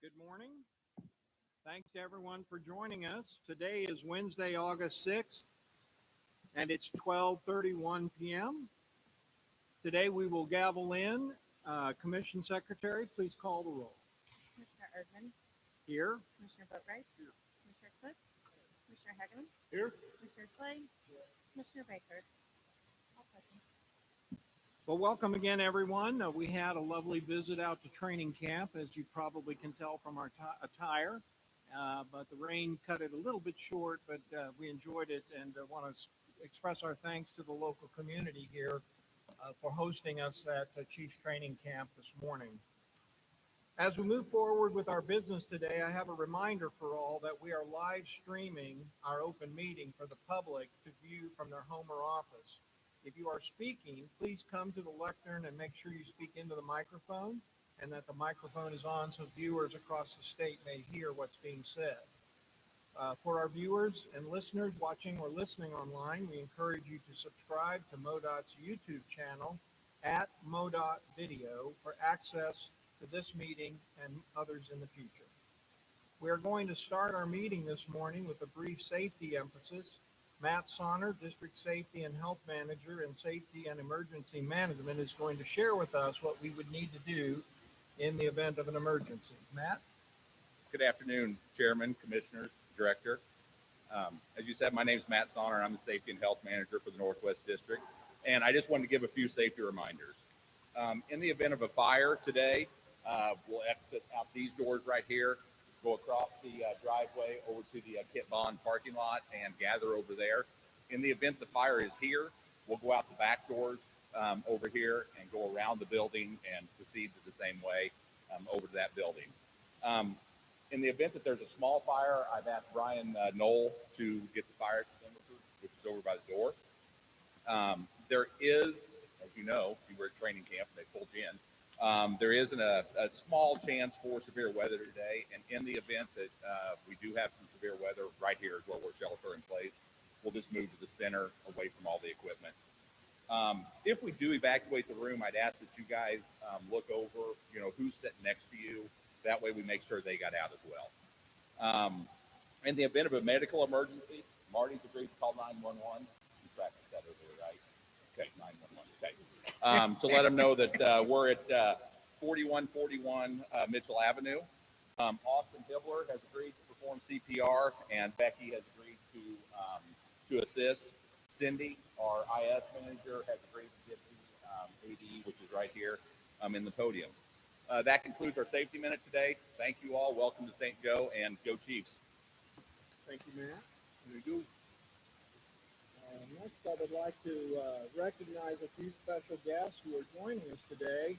Good morning. Thanks to everyone for joining us. Today is Wednesday, August 6th, and it's 12:31 p.m. Today we will gavel in. Commission Secretary, please call the roll. Commissioner Erdman, Here. Commissioner Boatright, Here. Commissioner Smith, Commissioner Hageman, Here. Commissioner Slade, Commissioner Baker. All present. Well, welcome again, everyone. We had a lovely visit out to training camp, as you probably can tell from our attire. But the rain cut it a little bit short, but we enjoyed it and want to express our thanks to the local community here for hosting us at Chiefs Training Camp this morning. As we move forward with our business today, I have a reminder for all that we are live streaming our open meeting for the public to view from their home or office. If you are speaking, please come to the lectern and make sure you speak into the microphone and that the microphone is on so viewers across the state may hear what's being said. For our viewers and listeners watching or listening online, we encourage you to subscribe to MoDOT's YouTube channel at MoDOT Video for access to this meeting and others in the future. We are going to start our meeting this morning with a brief safety emphasis. Matt Sonner, District Safety and Health Manager in Safety and Emergency Management, is going to share with us what we would need to do in the event of an emergency. Matt? Good afternoon, Chairman, Commissioners, Director. As you said, my name is Matt Sonner, and I'm the Safety and Health Manager for the Northwest District. And I just wanted to give a few safety reminders. In the event of a fire today, we'll exit out these doors right here, go across the driveway over to the Kit Bond parking lot and gather over there. In the event the fire is here, we'll go out the back doors over here and go around the building and proceed the same way over to that building. In the event that there's a small fire, I've asked Brian Knoll to get the fire extinguisher, which is over by the door. There is, as you know, you were at training camp, they pulled you in. There is a small chance for severe weather today, and in the event that we do have some severe weather, right here is where we're shelter in place. We'll just move to the center, away from all the equipment. If we do evacuate the room, I'd ask that you guys look over, who's sitting next to you. That way we make sure they got out as well. In the event of a medical emergency, Marty's agreed to call 911. You practiced that over there, right? Okay, 911. Okay. To let them know that we're at 4141 Mitchell Avenue. Austin Hibbler has agreed to perform CPR, and Becky has agreed to assist. Cindy, our IS manager, has agreed to get the AD, which is right here in the podium. That concludes our safety minute today. Thank you all. Welcome to St. Joe, and go Chiefs. Thank you, Matt. There you go. Next, I would like to recognize a few special guests who are joining us today.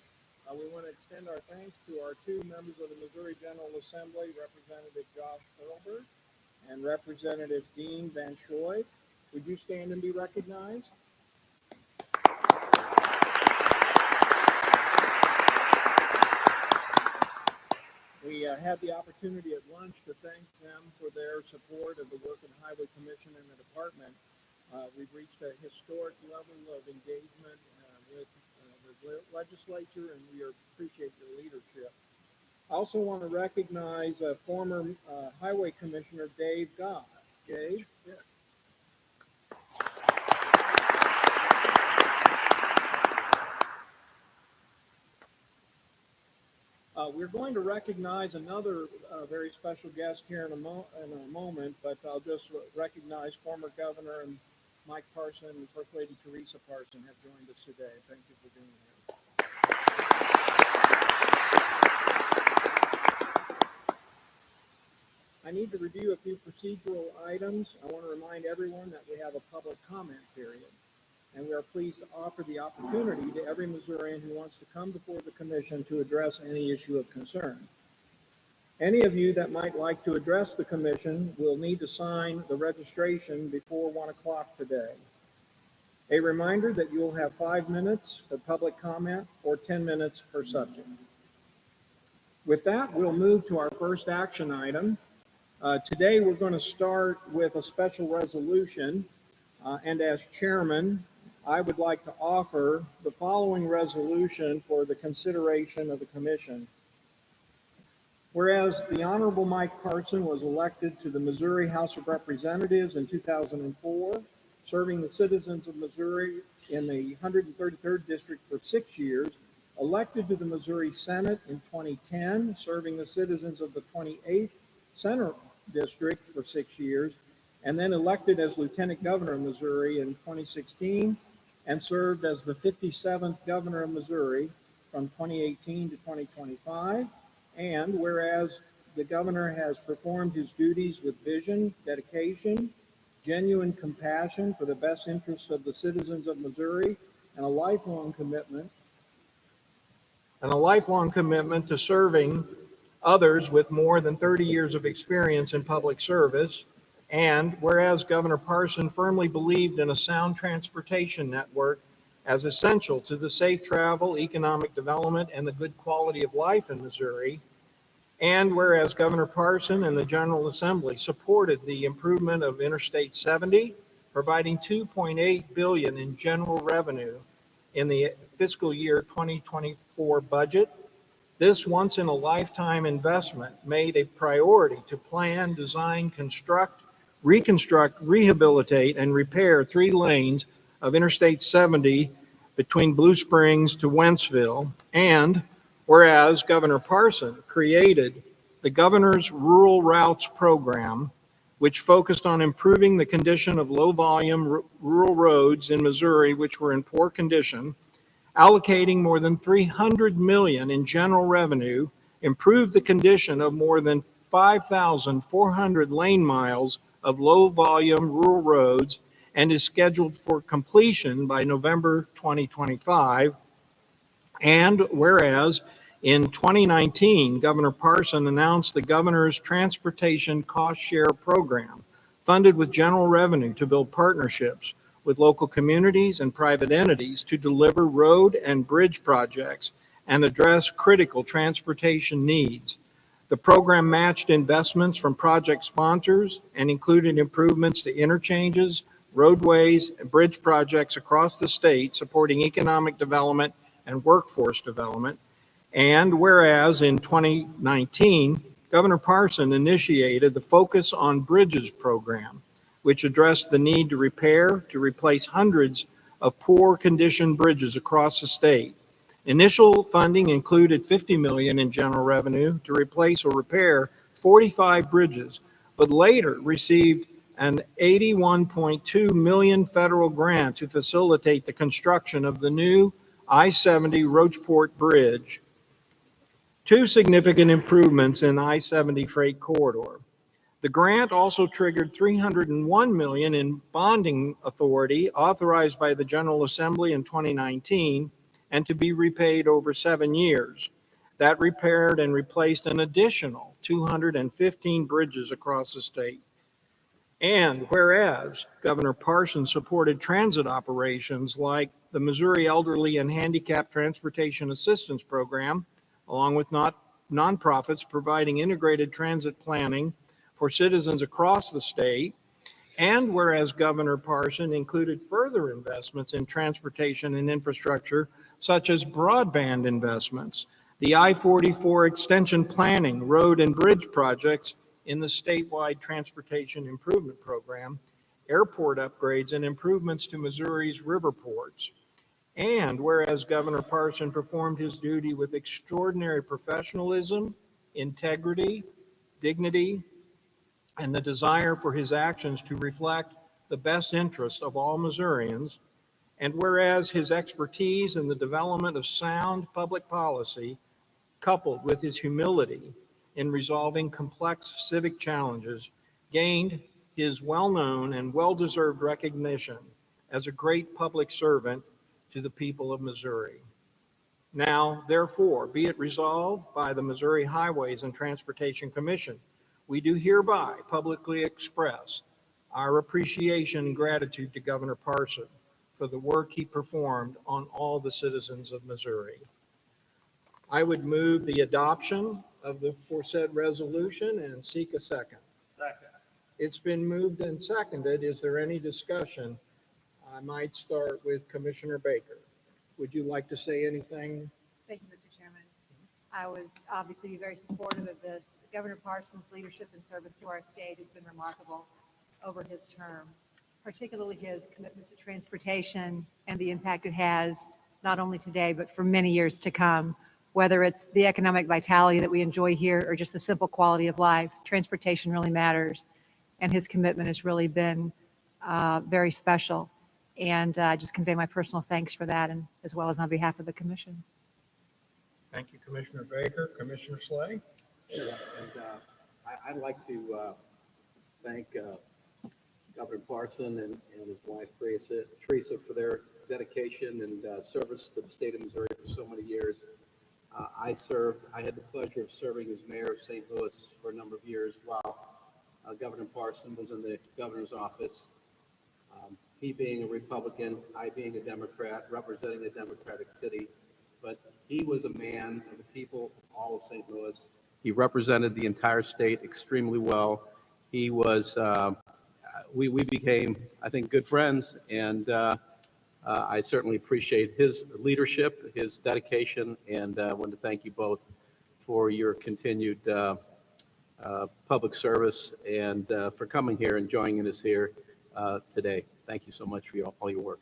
We want to extend our thanks to our two members of the Missouri General Assembly, Representative Josh Hurlbert and Representative Dean Van Schoy. Would you stand and be recognized? We had the opportunity at lunch to thank them for their support of the work of the Highway Commission and the department. We've reached a historic level of engagement with the legislature, and we appreciate your leadership. I also want to recognize former Highway Commissioner Dave Goff. Dave? Yeah. We're going to recognize another very special guest here in a moment, but I'll just recognize former Governor and Mike Parson and First Lady Teresa Parson have joined us today. Thank you for being here. I need to review a few procedural items. I want to remind everyone that we have a public comment period, and we are pleased to offer the opportunity to every Missourian who wants to come before the commission to address any issue of concern. Any of you that might like to address the commission will need to sign the registration before 1 o'clock today. A reminder that you'll have 5 minutes for public comment or 10 minutes per subject. With that, we'll move to our first action item. Today, we're going to start with a special resolution, and as chairman, I would like to offer the following resolution for the consideration of the commission. Whereas the Honorable Mike Parson was elected to the Missouri House of Representatives in 2004, serving the citizens of Missouri in the 133rd District for 6 years, elected to the Missouri Senate in 2010, serving the citizens of the 28th Senate District for 6 years, and then elected as Lieutenant Governor of Missouri in 2016, and served as the 57th Governor of Missouri from 2018 to 2025. And whereas the governor has performed his duties with vision, dedication, genuine compassion for the best interests of the citizens of Missouri, and a lifelong commitment to serving others with more than 30 years of experience in public service. And whereas Governor Parson firmly believed in a sound transportation network as essential to the safe travel, economic development, and the good quality of life in Missouri. And whereas Governor Parson and the General Assembly supported the improvement of Interstate 70, providing $2.8 billion in general revenue in the fiscal year 2024 budget, this once-in-a-lifetime investment made a priority to plan, design, construct, reconstruct, rehabilitate, and repair 3 lanes of Interstate 70 between Blue Springs to Wentzville. And whereas Governor Parson created the Governor's Rural Routes Program, which focused on improving the condition of low-volume rural roads in Missouri, which were in poor condition, allocating more than $300 million in general revenue, improved the condition of more than 5,400 lane miles of low-volume rural roads, and is scheduled for completion by November 2025. And whereas in 2019, Governor Parson announced the Governor's Transportation Cost Share Program, funded with general revenue to build partnerships with local communities and private entities to deliver road and bridge projects and address critical transportation needs. The program matched investments from project sponsors and included improvements to interchanges, roadways, and bridge projects across the state, supporting economic development and workforce development. And whereas in 2019, Governor Parson initiated the Focus on Bridges program, which addressed the need to repair, to replace hundreds of poor condition bridges across the state. Initial funding included $50 million in general revenue to replace or repair 45 bridges, but later received an $81.2 million federal grant to facilitate the construction of the new I-70 Rocheport Bridge. 2 significant improvements in I-70 freight corridor. The grant also triggered $301 million in bonding authority authorized by the General Assembly in 2019 and to be repaid over 7 years. That repaired and replaced an additional 215 bridges across the state. And whereas Governor Parson supported transit operations like the Missouri Elderly and Handicapped Transportation Assistance Program, along with nonprofits providing integrated transit planning for citizens across the state, and whereas Governor Parson included further investments in transportation and infrastructure, such as broadband investments, the I-44 extension planning, road and bridge projects in the statewide transportation improvement program, airport upgrades and improvements to Missouri's river ports. And whereas Governor Parson performed his duty with extraordinary professionalism, integrity, dignity, and the desire for his actions to reflect the best interests of all Missourians, and whereas his expertise in the development of sound public policy, coupled with his humility in resolving complex civic challenges, gained his well-known and well-deserved recognition as a great public servant to the people of Missouri. Now, therefore, be it resolved by the Missouri Highways and Transportation Commission, we do hereby publicly express our appreciation and gratitude to Governor Parson for the work he performed on all the citizens of Missouri. I would move the adoption of the aforesaid resolution and seek a second. Second. It's been moved and seconded. Is there any discussion? I might start with Commissioner Baker. Would you like to say anything? Thank you, Mr. Chairman. I would obviously be very supportive of this. Governor Parsons' leadership and service to our state has been remarkable over his term, particularly his commitment to transportation and the impact it has not only today, but for many years to come. Whether it's the economic vitality that we enjoy here or just the simple quality of life, transportation really matters. And his commitment has really been very special. And I just convey my personal thanks for that, and as well as on behalf of the commission. Thank you, Commissioner Baker. Commissioner Slay? Sure. And I'd like to thank Governor Parson and his wife Teresa for their dedication and service to the state of Missouri for so many years. I had the pleasure of serving as mayor of St. Louis for a number of years while Governor Parson was in the governor's office. He being a Republican, I being a Democrat, representing a Democratic city. But he was a man of the people, all of St. Louis. He represented the entire state extremely well. He was, we became, I think, good friends, and I certainly appreciate his leadership, his dedication, and I want to thank you both for your continued public service and for coming here and joining us here today. Thank you so much for all your work.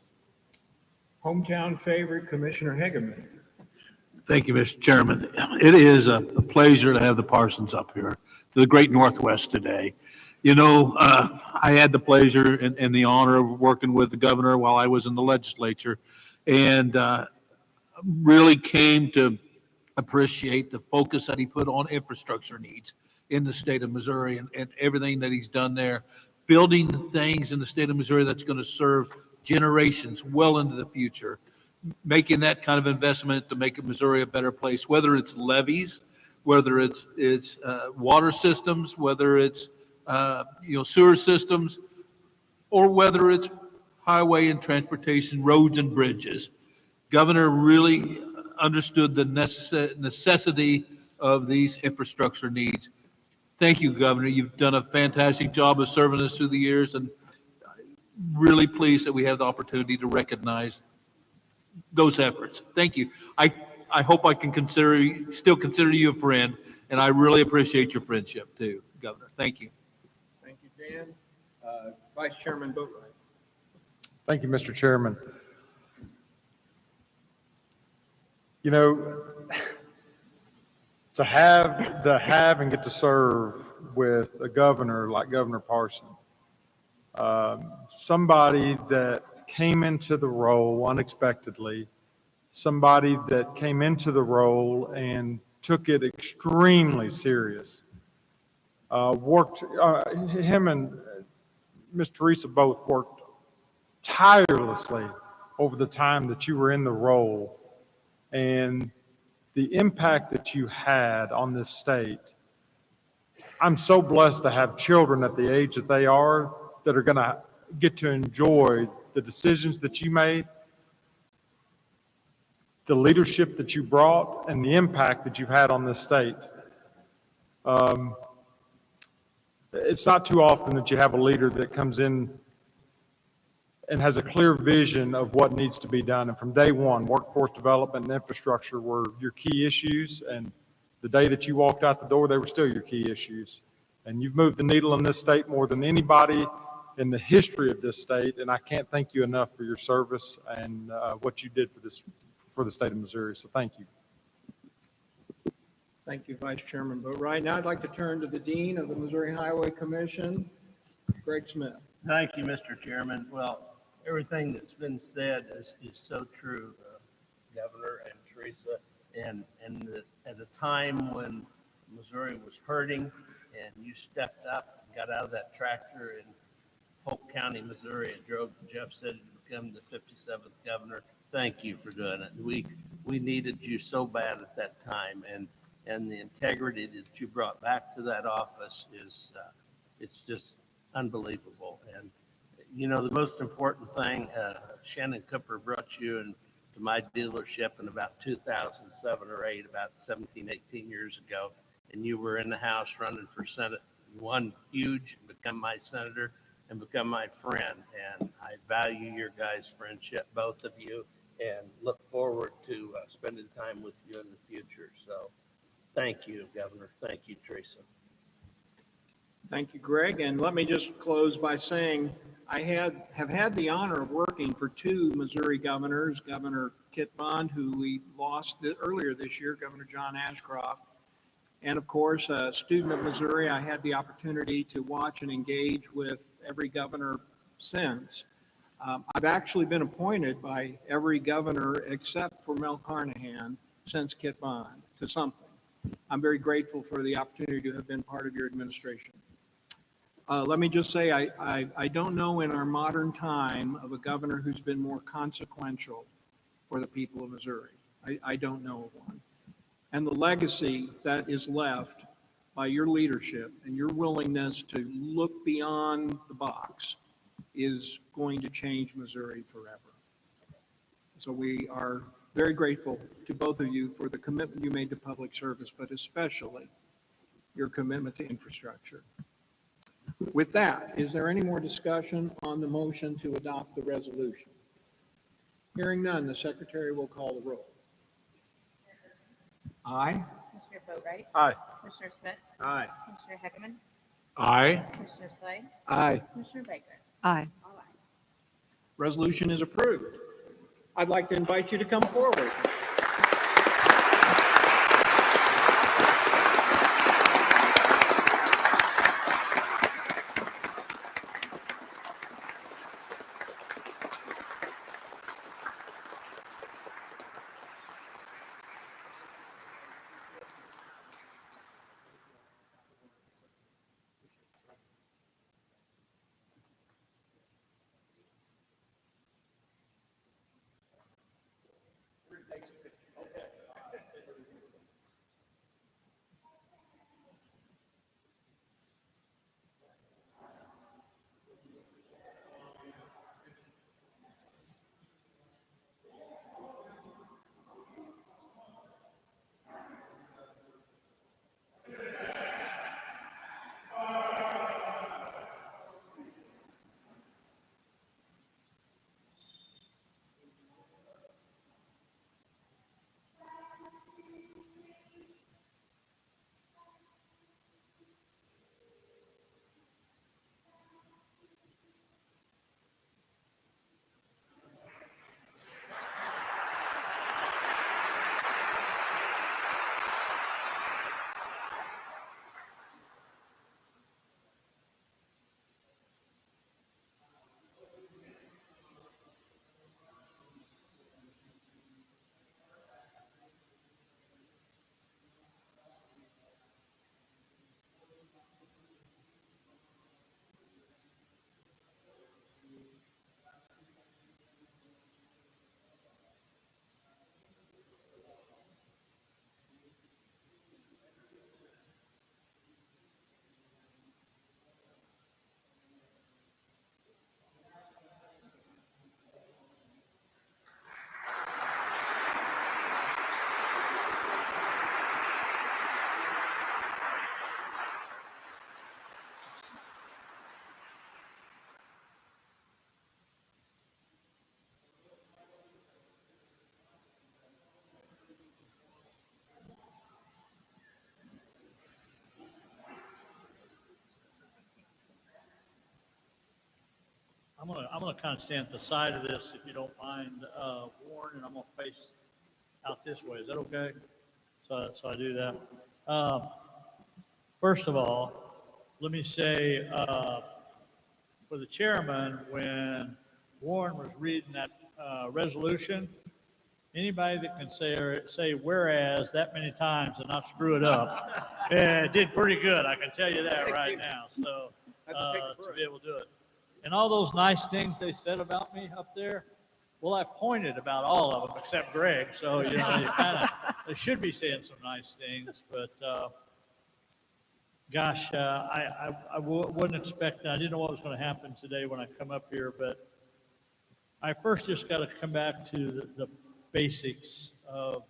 Hometown favorite, Commissioner Hegeman. Thank you, Mr. Chairman. It is a pleasure to have the Parsons up here to the great Northwest today. You know, I had the pleasure and the honor of working with the governor while I was in the legislature, and really came to appreciate the focus that he put on infrastructure needs in the state of Missouri and everything that he's done there, building things in the state of Missouri that's going to serve generations well into the future, making that kind of investment to make Missouri a better place, whether it's levees, whether it's water systems, whether it's sewer systems, or whether it's highway and transportation, roads and bridges. Governor really understood the necessity of these infrastructure needs. Thank you, Governor. You've done a fantastic job of serving us through the years, and really pleased that we have the opportunity to recognize those efforts. Thank you. I hope I can still consider you a friend, and I really appreciate your friendship too, Governor. Thank you. Thank you, Dan. Vice Chairman Boatwright. Thank you, Mr. Chairman. You know, to have and get to serve with a governor like Governor Parson, somebody that came into the role unexpectedly, somebody that came into the role and took it extremely serious. Him and Miss Teresa both worked tirelessly over the time that you were in the role, and the impact that you had on this state. I'm so blessed to have children at the age that they are that are going to get to enjoy the decisions that you made, the leadership that you brought, and the impact that you've had on this state. It's not too often that you have a leader that comes in and has a clear vision of what needs to be done. And from day one, workforce development and infrastructure were your key issues. And the day that you walked out the door, they were still your key issues. And you've moved the needle in this state more than anybody in the history of this state. And I can't thank you enough for your service and what you did for the state of Missouri. So thank you. Thank you, Vice Chairman Boatwright. Now I'd like to turn to the Dean of the Missouri Highway Commission, Greg Smith. Thank you, Mr. Chairman. Well, everything that's been said is so true, Governor and Teresa. And at a time when Missouri was hurting and you stepped up and got out of that tractor in Polk County, Missouri, and drove to Jeff City to become the 57th governor, thank you for doing it. We needed you so bad at that time. And the integrity that you brought back to that office is it's just unbelievable. And you know, the most important thing, Shannon Cooper brought you into my dealership in about 2007 or 8, about 17, 18 years ago. And you were in the House running for Senate. You won huge, become my senator and become my friend. And I value your guys' friendship, both of you, and look forward to spending time with you in the future. So Thank you, Governor. Thank you, Teresa. Thank you, Greg. And let me just close by saying I have had the honor of working for two Missouri governors, Governor Kit Bond, who we lost earlier this year, Governor John Ashcroft, and of course, a student of Missouri. I had the opportunity to watch and engage with every governor since. I've actually been appointed by every governor except for Mel Carnahan since Kit Bond to something. I'm very grateful for the opportunity to have been part of your administration. Let me just say, I don't know in our modern time of a governor who's been more consequential for the people of Missouri. I don't know of one. And the legacy that is left by your leadership and your willingness to look beyond the box is going to change Missouri forever. So we are very grateful to both of you for the commitment you made to public service, but especially your commitment to infrastructure. With that, is there any more discussion on the motion to adopt the resolution? Hearing none, the secretary will call the roll. Aye. Commissioner Boatright. Aye. Commissioner Smith. Aye. Commissioner Heckman. Aye. Commissioner Slade. Aye. Commissioner Baker. Aye. All ayes. Resolution is approved. I'd like to invite you to come forward. I'm gonna kind of stand at the side of this, if you don't mind, Warren, and I'm gonna face out this way. Is that okay? So I do that. First of all, let me say, for the chairman, when Warren was reading that, resolution, anybody that can say whereas that many times and not screw it up, did pretty good. I can tell you that right now. So, to be able to do it. And all those nice things they said about me up there, well, I pointed about all of them except Greg. So, you know, they should be saying some nice things. But, gosh, I wouldn't expect, I didn't know what was going to happen today when I come up here. But I first just got to come back to the basics of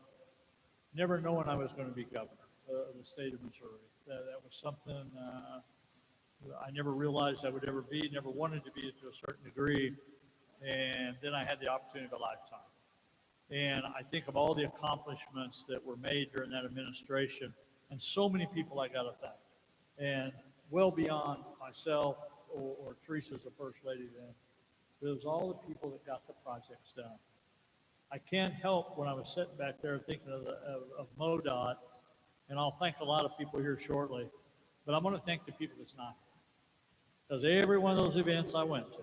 never knowing I was going to be governor of the state of Missouri. That was something I never realized I would ever be, never wanted to be to a certain degree. And then I had the opportunity of a lifetime. And I think of all the accomplishments that were made during that administration, and so many people I got to thank. And well beyond myself or Teresa as the first lady then, it was all the people that got the projects done. I can't help when I was sitting back there thinking of MoDOT, and I'll thank a lot of people here shortly, but I'm going to thank the people that's not here. Because every one of those events I went to,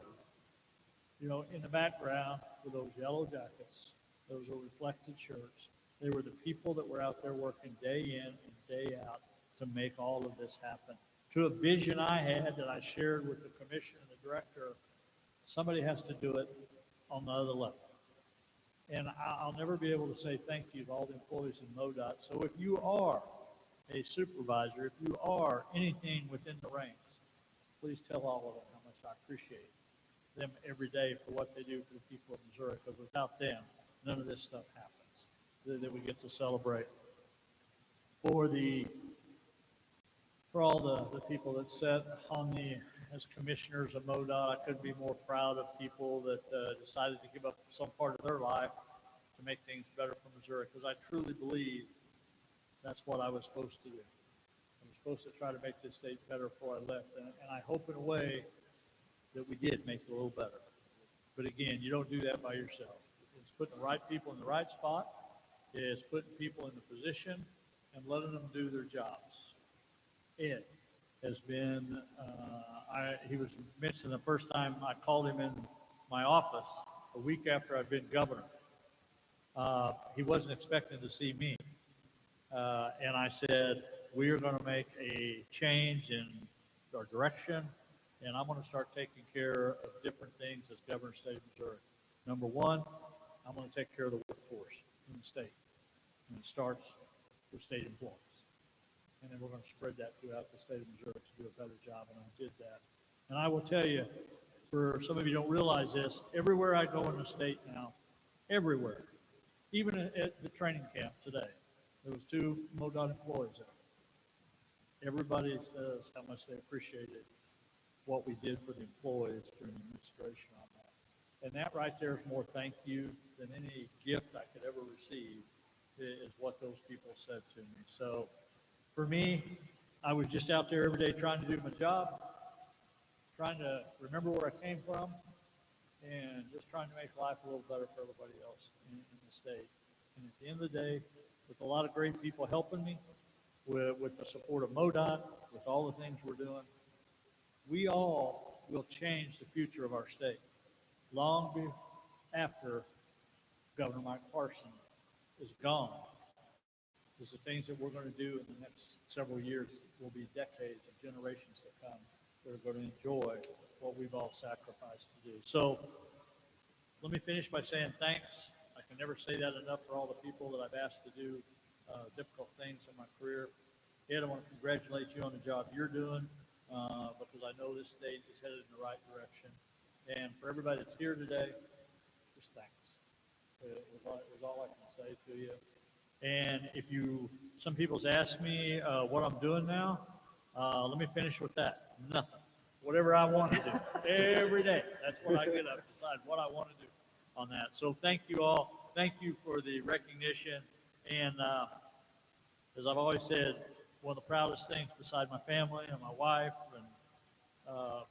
you know, in the background were those yellow jackets, those were reflected shirts. They were the people that were out there working day in and day out to make all of this happen. To a vision I had that I shared with the commission and the director, somebody has to do it on the other level. And I'll never be able to say thank you to all the employees in MoDOT. So if you are a supervisor, if you are anything within the ranks, please tell all of them how much I appreciate them every day for what they do for the people of Missouri, because without them, none of this stuff happens that we get to celebrate. For all the people that sat on as commissioners of MoDOT, I couldn't be more proud of people that decided to give up some part of their life to make things better for Missouri, because I truly believe that's what I was supposed to do. I was supposed to try to make this state better before I left, and I hope in a way that we did make it a little better. But again, you don't do that by yourself. It's putting the right people in the right spot. It's putting people in the position and letting them do their jobs. Ed has been, he was mentioned the first time I called him in my office a week after I'd been governor. He wasn't expecting to see me. And I said, we are going to make a change in our direction, and I'm going to start taking care of different things as governor of the state of Missouri. Number one, I'm going to take care of the workforce in the state. And it starts with state employees. And then we're going to spread that throughout the state of Missouri to do a better job, and I did that. And I will tell you, for some of you don't realize this, everywhere I go in the state now, everywhere, even at the training camp today, there was 2 MoDOT employees there. Everybody says how much they appreciated what we did for the employees during the administration on that. And that right there is more thank you than any gift I could ever receive, is what those people said to me. So for me, I was just out there every day trying to do my job, trying to remember where I came from, and just trying to make life a little better for everybody else in the state. And at the end of the day, with a lot of great people helping me, with the support of MoDOT, with all the things we're doing, we all will change the future of our state long after Governor Mike Parson is gone. Because the things that we're going to do in the next several years will be decades of generations to come that are going to enjoy what we've all sacrificed to do. So let me finish by saying thanks. I can never say that enough for all the people that I've asked to do difficult things in my career. Ed, I want to congratulate you on the job you're doing, because I know this state is headed in the right direction. And for everybody that's here today, just thanks. It was all I can say to you. And some people's asked me what I'm doing now. Let me finish with that. Nothing. Whatever I want to do every day. That's what I get up, decide what I want to do on that. So thank you all. Thank you for the recognition. And as I've always said, one of the proudest things beside my family and my wife and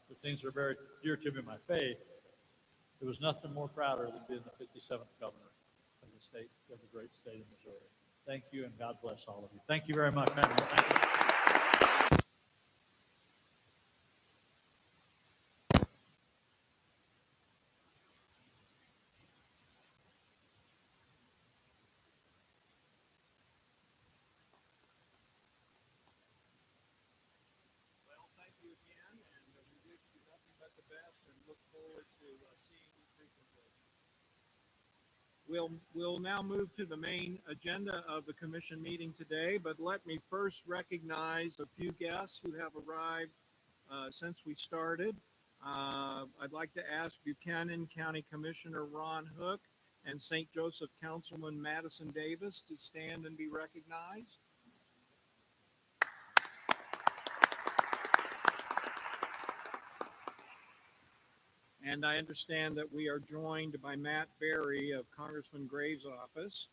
the things that are very dear to me in my faith, there was nothing more prouder than being the 57th governor of the state, of the great state of Missouri. Thank you, and God bless all of you. Thank you very much, family. Thank you. Well, thank you again, and we wish you nothing but the best and look forward to seeing you frequently. We'll now move to the main agenda of the commission meeting today, but let me first recognize a few guests who have arrived since we started. I'd like to ask Buchanan County Commissioner Ron Hook and St. Joseph Councilman Madison Davis to stand and be recognized. And I understand that we are joined by Matt Berry of Congressman Graves' office.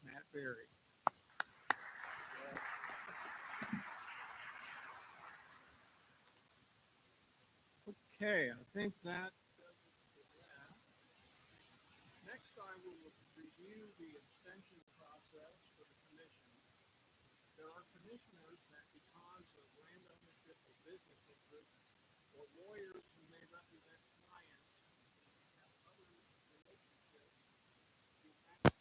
Matt Berry. Okay, I think that does it for that. Next, I will review the extension process for the commission. There are commissioners that because of land ownership or business interests or lawyers who may represent clients and have other relationships who act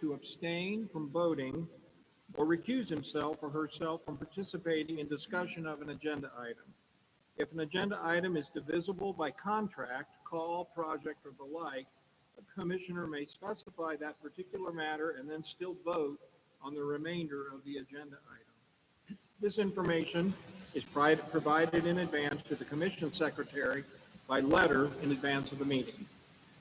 to abstain from voting or recuse himself or herself from participating in discussion of an agenda item. If an agenda item is divisible by contract, call, project, or the like, a commissioner may specify that particular matter and then still vote on the remainder of the agenda item. This information is provided in advance to the commission secretary by letter in advance of the meeting.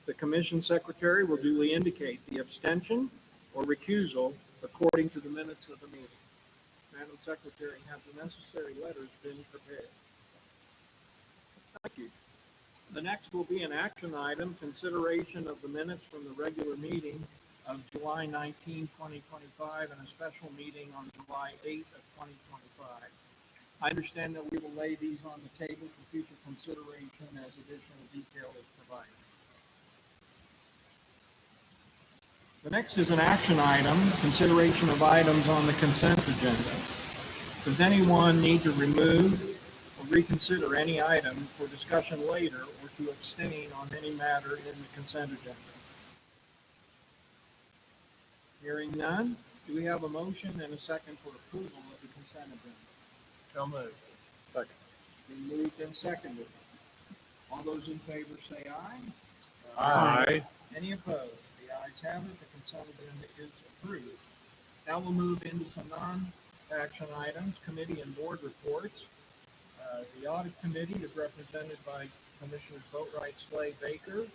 The commission secretary will duly indicate the abstention or recusal according to the minutes of the meeting. Madam Secretary, have the necessary letters been prepared? Thank you. The next will be an action item, consideration of the minutes from the regular meeting of July 19, 2025, and a special meeting on July 8 of 2025. I understand that we will lay these on the table for future consideration as additional detail is provided. The next is an action item, consideration of items on the consent agenda. Does anyone need to remove or reconsider any item for discussion later or to abstain on any matter in the consent agenda? Hearing none, do we have a motion and a second for approval of the consent agenda? So moved. Second. Been moved and seconded. All those in favor say aye. Aye. Any opposed? The ayes have it. The consent agenda is approved. Now we'll move into some non-action items, committee and board reports. The audit committee is represented by Commissioners Boatwright, Slay, Baker.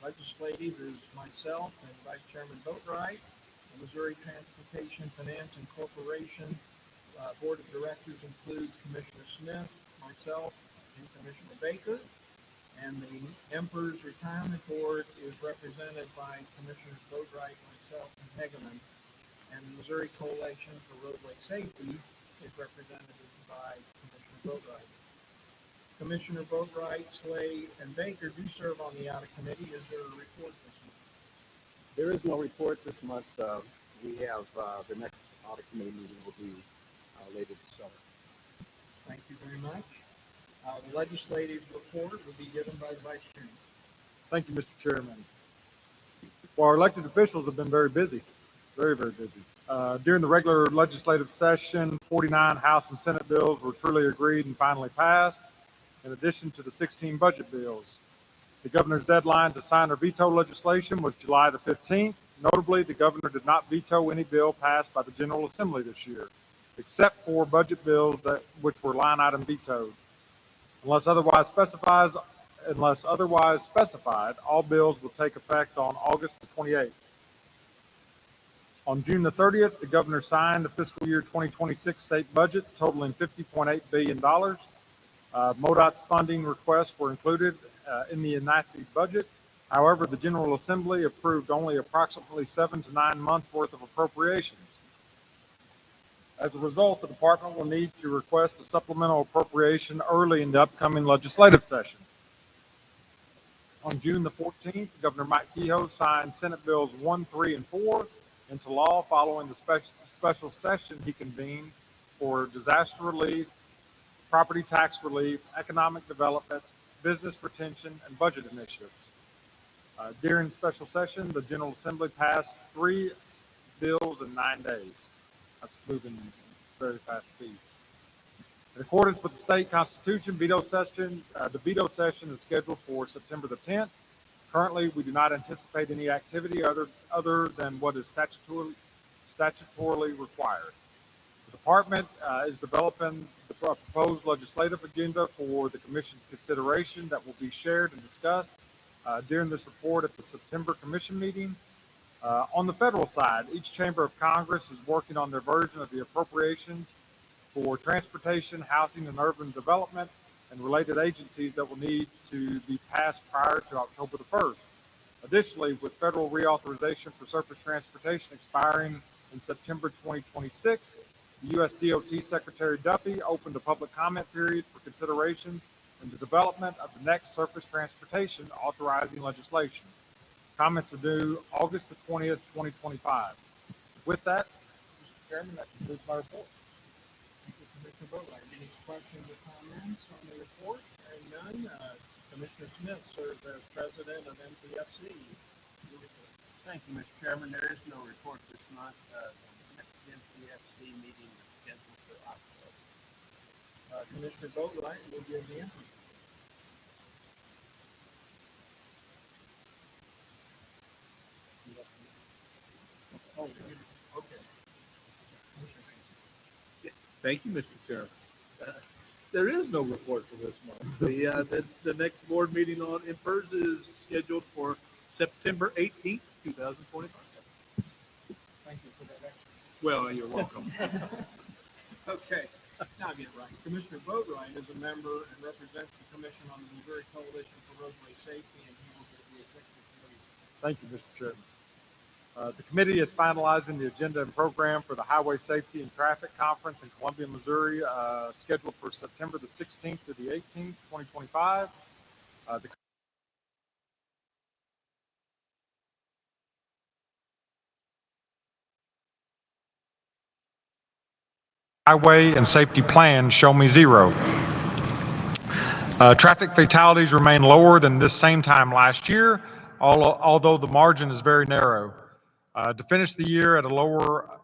Legislative is myself and Vice Chairman Boatwright. The Missouri Transportation Finance and Corporation Board of Directors includes Commissioner Smith, myself, and Commissioner Baker. And the Emperor's Retirement Board is represented by Commissioners Boatwright, myself, and Hegeman. And the Missouri Coalition for Roadway Safety is represented by Commissioner Boatwright. Commissioner Boatwright, Slay, and Baker do serve on the audit committee. Is there a report this month? There is no report this month. We have, the next audit committee meeting will be later this summer. Thank you very much. The legislative report will be given by the Vice Chairman. Thank you, Mr. Chairman. Well, our elected officials have been very busy, very, very busy. During the regular legislative session, 49 House and Senate bills were truly agreed and finally passed, in addition to the 16 budget bills. The governor's deadline to sign or veto legislation was July the 15th. Notably, the governor did not veto any bill passed by the General Assembly this year, except for budget bills which were line item vetoed. Unless otherwise specified, all bills will take effect on August the 28th. On June the 30th, the governor signed the fiscal year 2026 state budget totaling $50.8 billion. MoDOT's funding requests were included in the enacted budget. However, the General Assembly approved only approximately 7 to 9 months worth of appropriations. As a result, the department will need to request a supplemental appropriation early in the upcoming legislative session. On June the 14th, Governor Mike Kehoe signed Senate Bills 1, 3, and 4 into law following the special session he convened for disaster relief, property tax relief, economic development, business retention, and budget initiatives. During special session, the General Assembly passed 3 bills in 9 days. That's moving very fast speed. In accordance with the state constitution, the veto session is scheduled for September the 10th. Currently, we do not anticipate any activity other than what is statutorily required. The department is developing the proposed legislative agenda for the commission's consideration that will be shared and discussed during this report at the September commission meeting. On the federal side, each chamber of Congress is working on their version of the appropriations for transportation, housing, and urban development and related agencies that will need to be passed prior to October the 1st. Additionally, with federal reauthorization for surface transportation expiring in September 2026, the U.S. DOT Secretary Duffy opened a public comment period for considerations in the development of the next surface transportation authorizing legislation. Comments are due August the 20th, 2025. With that, Mr. Chairman, that concludes my report. Thank you, Commissioner Boatright. Any questions or comments on the report? Hearing none, Commissioner Smith serves as president of MPFC. Thank you, Mr. Chairman. There is no report this month. The next MPFC meeting is scheduled for October. Commissioner Boatright will give the answer. Oh, okay. Thank you, Mr. Chairman. There is no report for this month. The next board meeting on INFRS is scheduled for September 18th, 2025. Thank you for that extra. Well, you're welcome. Okay, now I get it right. Commissioner Boatright is a member and represents the commission on the Missouri Coalition for Roadway Safety, and he will be the executive committee. Thank you, Mr. Chairman. The committee is finalizing the agenda and program for the Highway Safety and Traffic Conference in Columbia, Missouri, scheduled for September the 16th to the 18th, 2025. The Highway and Safety Plan Show Me Zero. Traffic fatalities remain lower than this same time last year, although the margin is very narrow. To finish the year at a lower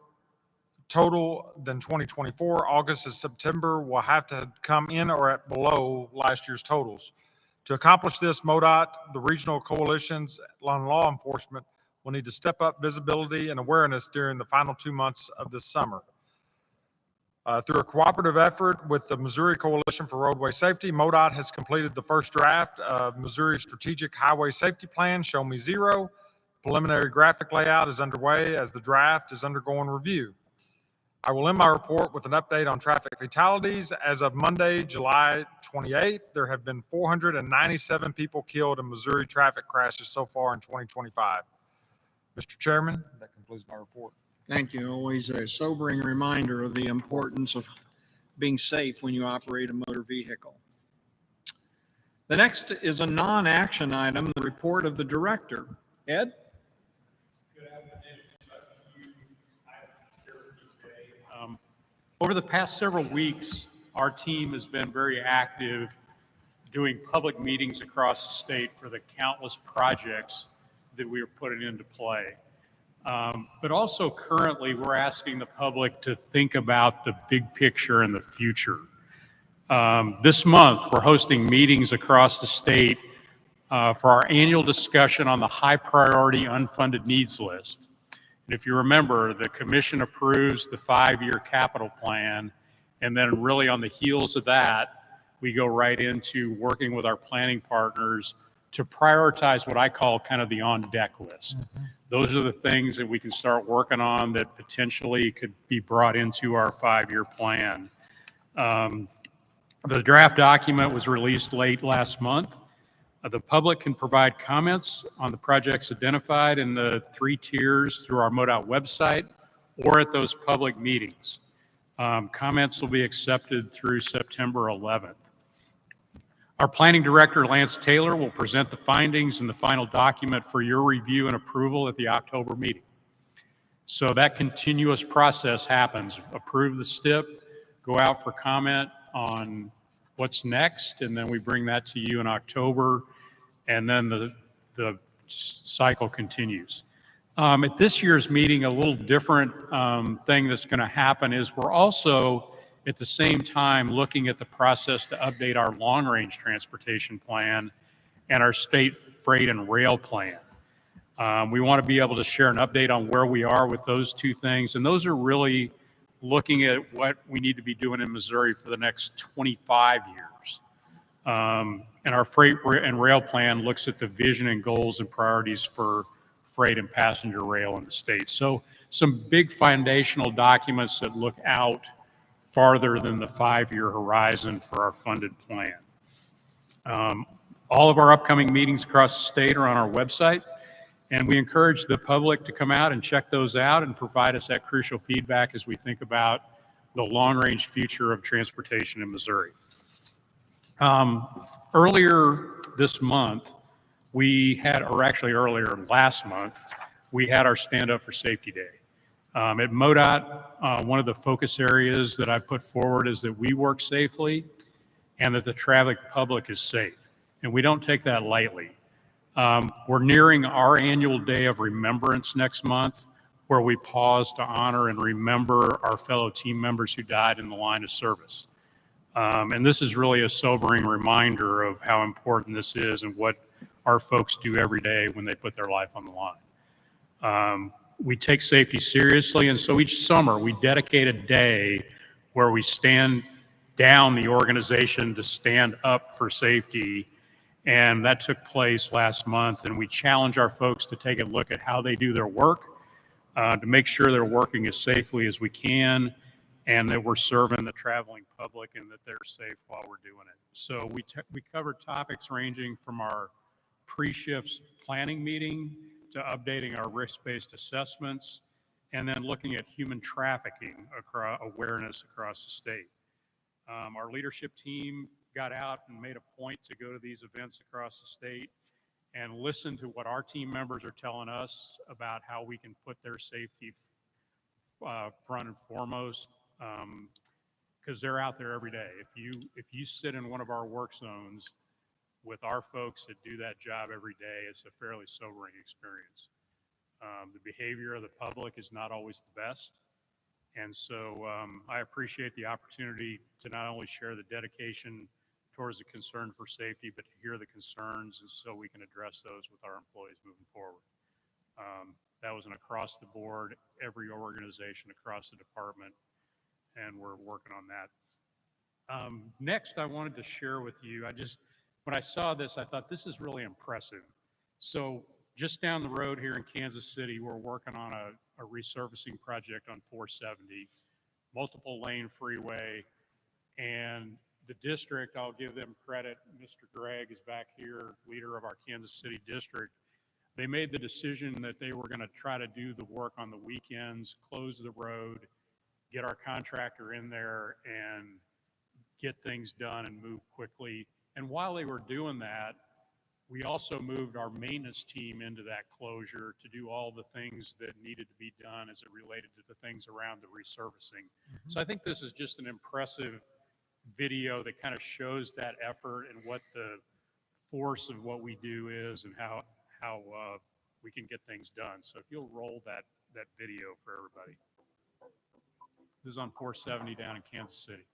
total than 2024, August and September will have to come in or at below last year's totals. To accomplish this, MoDOT, the regional coalitions on law enforcement, will need to step up visibility and awareness during the final 2 months of this summer. Through a cooperative effort with the Missouri Coalition for Roadway Safety, MoDOT has completed the first draft of Missouri's Strategic Highway Safety Plan, Show Me Zero. Preliminary graphic layout is underway as the draft is undergoing review. I will end my report with an update on traffic fatalities. As of Monday, July 28th, there have been 497 people killed in Missouri traffic crashes so far in 2025. Mr. Chairman, that concludes my report. Thank you. Always a sobering reminder of the importance of being safe when you operate a motor vehicle. The next is a non-action item, the report of the director. Ed? Over the past several weeks, our team has been very active doing public meetings across the state for the countless projects that we are putting into play. But also currently, we're asking the public to think about the big picture and the future. This month, we're hosting meetings across the state for our annual discussion on the high priority unfunded needs list. And if you remember, the commission approves the 5-year capital plan, and then really on the heels of that, we go right into working with our planning partners to prioritize what I call kind of the on-deck list. Those are the things that we can start working on that potentially could be brought into our 5-year plan. The draft document was released late last month. The public can provide comments on the projects identified in the 3 tiers through our MoDOT website or at those public meetings. Comments will be accepted through September 11th. Our planning director, Lance Taylor, will present the findings in the final document for your review and approval at the October meeting. So that continuous process happens. Approve the STIP, go out for comment on what's next, and then we bring that to you in October, and then the cycle continues. At this year's meeting, a little different thing that's going to happen is we're also at the same time looking at the process to update our long-range transportation plan and our state freight and rail plan. We want to be able to share an update on where we are with those 2 things, and those are really looking at what we need to be doing in Missouri for the next 25 years. And our freight and rail plan looks at the vision and goals and priorities for freight and passenger rail in the state. So some big foundational documents that look out farther than the 5-year horizon for our funded plan. All of our upcoming meetings across the state are on our website. And we encourage the public to come out and check those out and provide us that crucial feedback as we think about the long-range future of transportation in Missouri. Earlier this month, earlier last month, we had our Stand Up for Safety Day. At MoDOT, one of the focus areas that I've put forward is that we work safely and that the traffic public is safe. And we don't take that lightly. We're nearing our annual Day of Remembrance next month, where we pause to honor and remember our fellow team members who died in the line of service. And this is really a sobering reminder of how important this is and what our folks do every day when they put their life on the line. We take safety seriously, and so each summer we dedicate a day where we stand down the organization to stand up for safety. And that took place last month, and we challenge our folks to take a look at how they do their work, to make sure they're working as safely as we can, and that we're serving the traveling public and that they're safe while we're doing it. So we covered topics ranging from our pre-shifts planning meeting to updating our risk-based assessments, and then looking at human trafficking awareness across the state. Our leadership team got out and made a point to go to these events across the state and listen to what our team members are telling us about how we can put their safety front and foremost, because they're out there every day. If you sit in one of our work zones with our folks that do that job every day, it's a fairly sobering experience. The behavior of the public is not always the best. And so I appreciate the opportunity to not only share the dedication towards the concern for safety, but to hear the concerns and so we can address those with our employees moving forward. That was an across the board, every organization across the department, and we're working on that. Next, I wanted to share with you, when I saw this, I thought this is really impressive. So just down the road here in Kansas City, we're working on a resurfacing project on 470, multiple lane freeway, and the district, I'll give them credit, Mr. Gregg is back here, leader of our Kansas City district. They made the decision that they were going to try to do the work on the weekends, close the road, get our contractor in there and get things done and move quickly. And while they were doing that, we also moved our maintenance team into that closure to do all the things that needed to be done as it related to the things around the resurfacing. Mm-hmm. So I think this is just an impressive video that kind of shows that effort and what the force of what we do is and how we can get things done. So if you'll roll that video for everybody. This is on 470 down in Kansas City.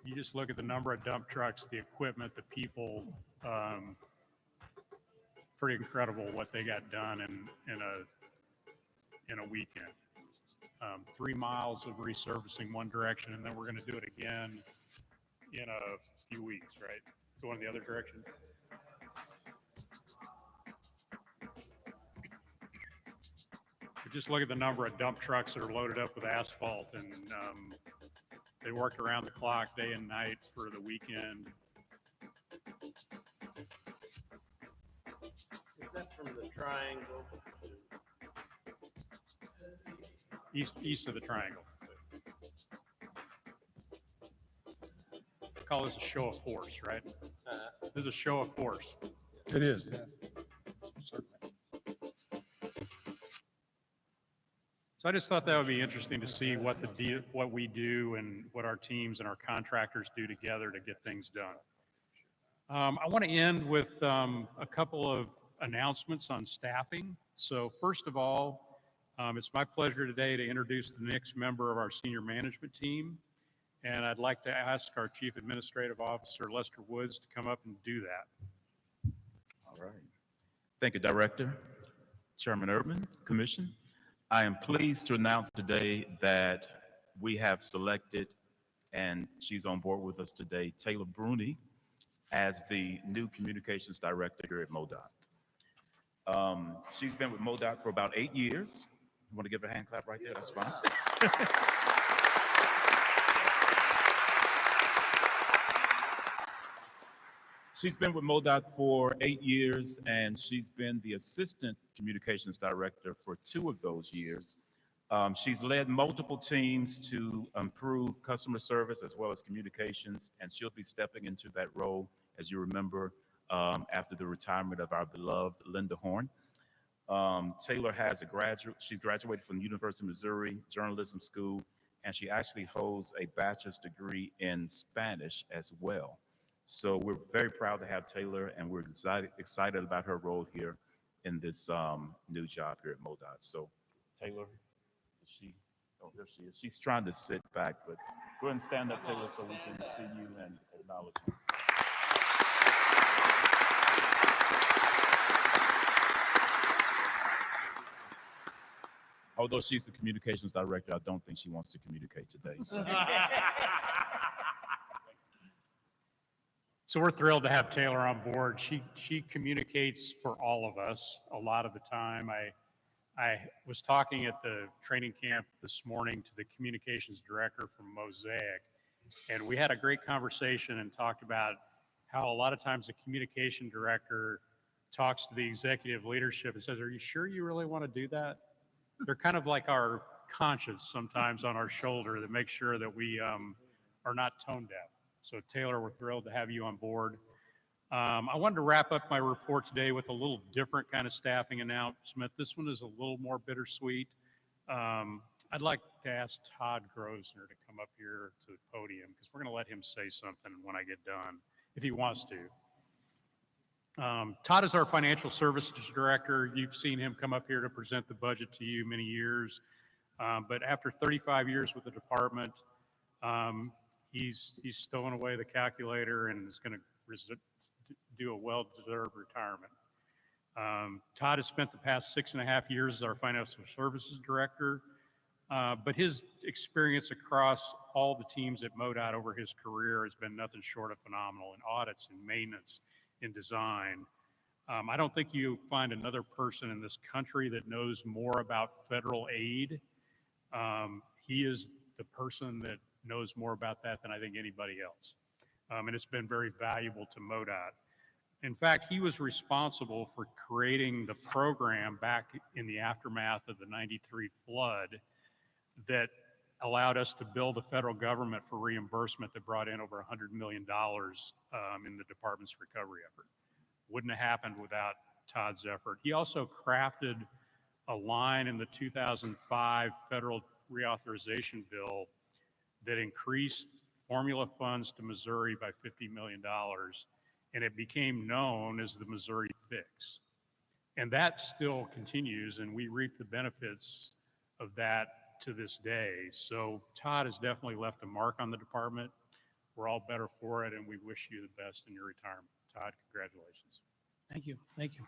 You just look at the number of dump trucks, the equipment, the people, pretty incredible what they got done in a weekend. 3 miles of resurfacing one direction, and then we're going to do it again in a few weeks, right? Going the other direction. But just look at the number of dump trucks that are loaded up with asphalt, and they worked around the clock day and night for the weekend. Is that from the triangle? East of the triangle. I call this a show of force, right? This is a show of force. It is. Yeah. So I just thought that would be interesting to see what we do and what our teams and our contractors do together to get things done. I want to end with a couple of announcements on staffing. So first of all, it's my pleasure today to introduce the next member of our senior management team. And I'd like to ask our Chief Administrative Officer, Lester Woods, to come up and do that. All right. Thank you, Director. Chairman Urban, Commission. I am pleased to announce today that we have selected, and she's on board with us today, Taylor Bruni as the new Communications Director here at MoDOT. She's been with MoDOT for about 8 years. You want to give her a hand clap right there? That's fine. She's been with MoDOT for 8 years, and she's been the Assistant Communications Director for 2 of those years. She's led multiple teams to improve customer service as well as communications, and she'll be stepping into that role, as you remember, after the retirement of our beloved Linda Horn. Taylor she's graduated from the University of Missouri Journalism School, and she actually holds a bachelor's degree in Spanish as well. So we're very proud to have Taylor, and we're excited about her role here in this new job here at MoDOT. So Taylor, there she is. She's trying to sit back, but go ahead and stand up, Taylor, so we can see you and acknowledge you. Although she's the communications director, I don't think she wants to communicate today. So. So we're thrilled to have Taylor on board. She communicates for all of us a lot of the time. I was talking at the training camp this morning to the communications director from Mosaic, and we had a great conversation and talked about how a lot of times the communication director talks to the executive leadership and says, "Are you sure you really want to do that?" They're kind of like our conscience sometimes on our shoulder that makes sure that we are not tone deaf. So Taylor, we're thrilled to have you on board. I wanted to wrap up my report today with a little different kind of staffing announcement. This one is a little more bittersweet. I'd like to ask Todd Grosner to come up here to the podium because we're going to let him say something when I get done, if he wants to. Todd is our financial services director. You've seen him come up here to present the budget to you many years. But after 35 years with the department, he's stowing away the calculator and is going to do a well-deserved retirement. Todd has spent the past 6.5 years as our financial services director, but his experience across all the teams at MoDOT over his career has been nothing short of phenomenal in audits and maintenance, in design. I don't think you find another person in this country that knows more about federal aid. He is the person that knows more about that than I think anybody else. And it's been very valuable to MoDOT. In fact, he was responsible for creating the program back in the aftermath of the '93 flood that allowed us to bill the federal government for reimbursement that brought in over $100 million in the department's recovery effort. Wouldn't have happened without Todd's effort. He also crafted a line in the 2005 federal reauthorization bill that increased formula funds to Missouri by $50 million, and it became known as the Missouri Fix. And that still continues, and we reap the benefits of that to this day. So Todd has definitely left a mark on the department. We're all better for it, and we wish you the best in your retirement. Todd, congratulations. Thank you. Thank you.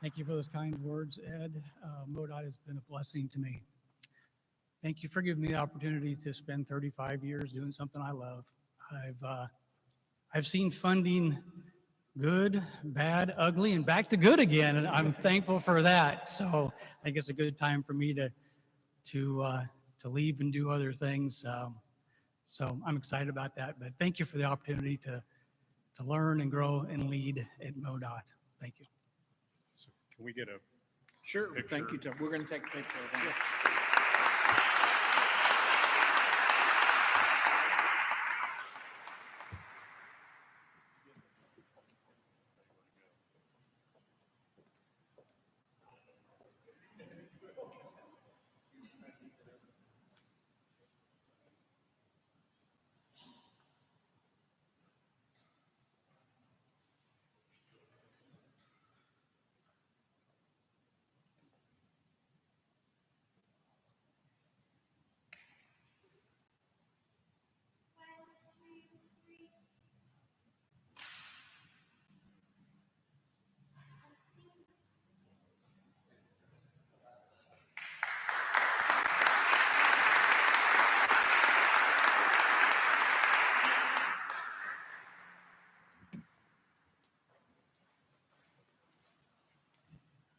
Thank you for those kind words, Ed. MoDOT has been a blessing to me. Thank you for giving me the opportunity to spend 35 years doing something I love. I've seen funding good, bad, ugly, and back to good again, and I'm thankful for that. So I think it's a good time for me to leave and do other things. So I'm excited about that. But thank you for the opportunity to learn and grow and lead at MoDOT. Thank you. So can we get a Sure, picture? thank you, Tom. We're going to take a picture of him.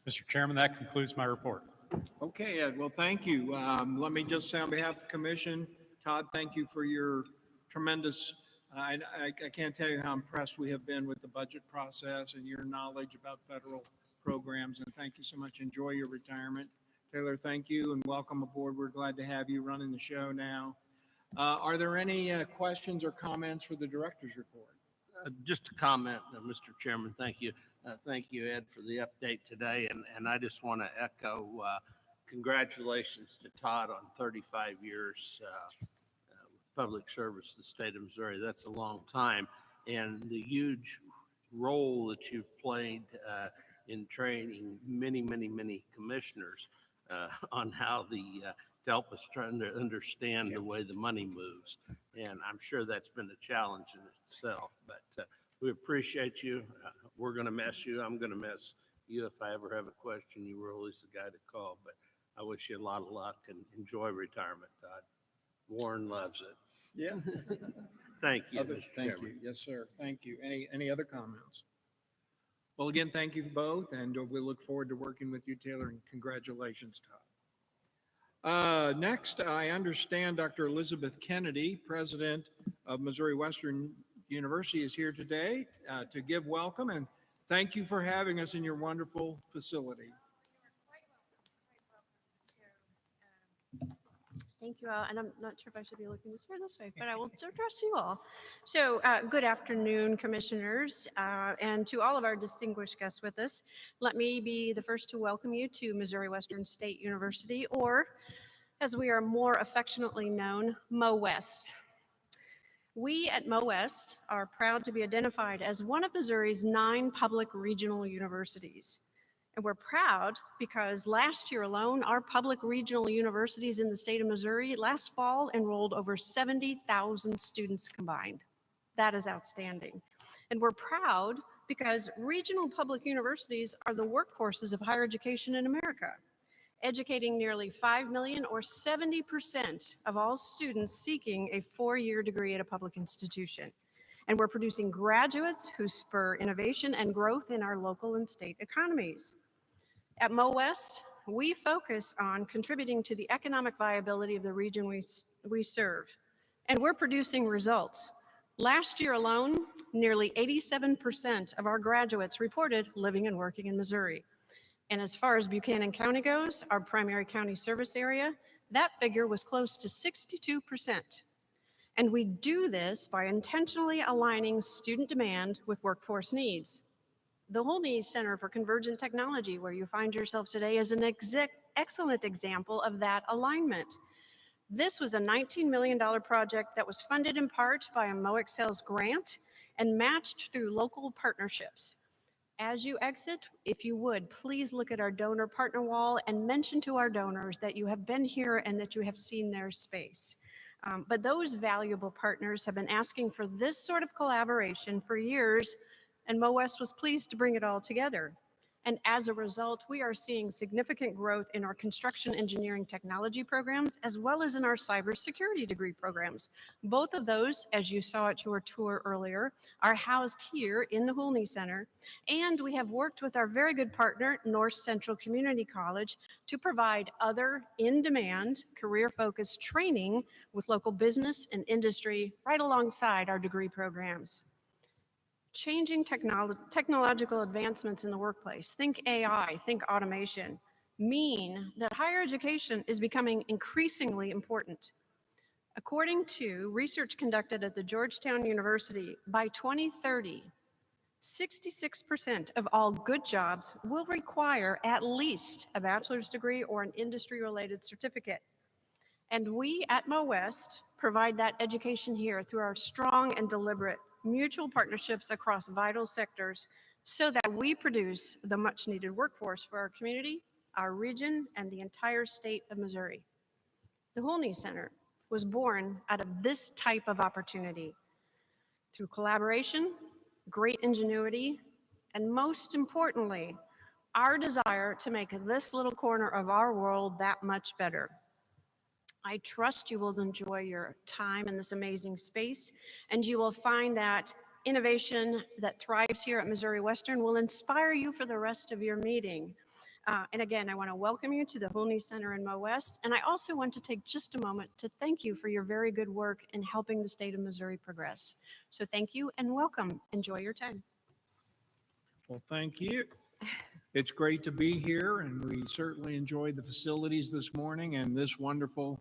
Mr. Chairman, that concludes my report. Okay, Ed, well, thank you. Let me just say on behalf of the commission, Todd, thank you for your tremendous, I can't tell you how impressed we have been with the budget process and your knowledge about federal programs, and thank you so much. Enjoy your retirement. Taylor, thank you and welcome aboard. We're glad to have you running the show now. Are there any questions or comments for the director's report? Just a comment, Mr. Chairman, thank you. Thank you, Ed, for the update today. And I just want to echo congratulations to Todd on 35 years public service to the state of Missouri. That's a long time. And the huge role that you've played in training many, many, many commissioners on how to help us trying to understand the way the money moves. And I'm sure that's been a challenge in itself, but we appreciate you. We're going to miss you. I'm going to miss you. If I ever have a question, you were always the guy to call, but I wish you a lot of luck and enjoy retirement, Todd. Warren loves it. Yeah. Thank you, Mr. Thank Chairman. you. Yes, sir. Thank you. Any other comments? Well, again, thank you both, and we look forward to working with you, Taylor, and congratulations, Todd. Next, I understand Dr. Elizabeth Kennedy, president of Missouri Western University, is here today to give welcome, and thank you for having us in your wonderful facility. Thank you all, and I'm not sure if I should be looking this way, but I will address you all. So good afternoon, commissioners, and to all of our distinguished guests with us. Let me be the first to welcome you to Missouri Western State University, or as we are more affectionately known, Mo West. We at Mo West are proud to be identified as one of Missouri's 9 public regional universities. And we're proud because last year alone, our public regional universities in the state of Missouri last fall enrolled over 70,000 students combined. That is outstanding. And we're proud because regional public universities are the workhorses of higher education in America, educating nearly 5 million or 70% of all students seeking a 4-year degree at a public institution. And we're producing graduates who spur innovation and growth in our local and state economies. At Mo West, we focus on contributing to the economic viability of the region we serve, and we're producing results. Last year alone, nearly 87% of our graduates reported living and working in Missouri. And as far as Buchanan County goes, our primary county service area, that figure was close to 62%. And we do this by intentionally aligning student demand with workforce needs. The Holney Center for Convergent Technology, where you find yourself today, is an excellent example of that alignment. This was a $19 million project that was funded in part by a MoExcel's grant and matched through local partnerships. As you exit, if you would, please look at our donor partner wall and mention to our donors that you have been here and that you have seen their space. But those valuable partners have been asking for this sort of collaboration for years, and Mo West was pleased to bring it all together. And as a result, we are seeing significant growth in our construction engineering technology programs, as well as in our cybersecurity degree programs. Both of those, as you saw at your tour earlier, are housed here in the Holney Center. And we have worked with our very good partner, North Central Community College, to provide other in-demand, career-focused training with local business and industry right alongside our degree programs. Changing technological advancements in the workplace, think AI, think automation, mean that higher education is becoming increasingly important. According to research conducted at the Georgetown University, by 2030, 66% of all good jobs will require at least a bachelor's degree or an industry-related certificate. And we at Mo West provide that education here through our strong and deliberate mutual partnerships across vital sectors so that we produce the much needed workforce for our community, our region, and the entire state of Missouri. The Holney Center was born out of this type of opportunity through collaboration, great ingenuity, and most importantly, our desire to make this little corner of our world that much better. I trust you will enjoy your time in this amazing space, and you will find that innovation that thrives here at Missouri Western will inspire you for the rest of your meeting. And again, I want to welcome you to the Hoolney Center in Mo West. And I also want to take just a moment to thank you for your very good work in helping the state of Missouri progress. So thank you and welcome. Enjoy your time. Well, thank you. It's great to be here, and we certainly enjoyed the facilities this morning and this wonderful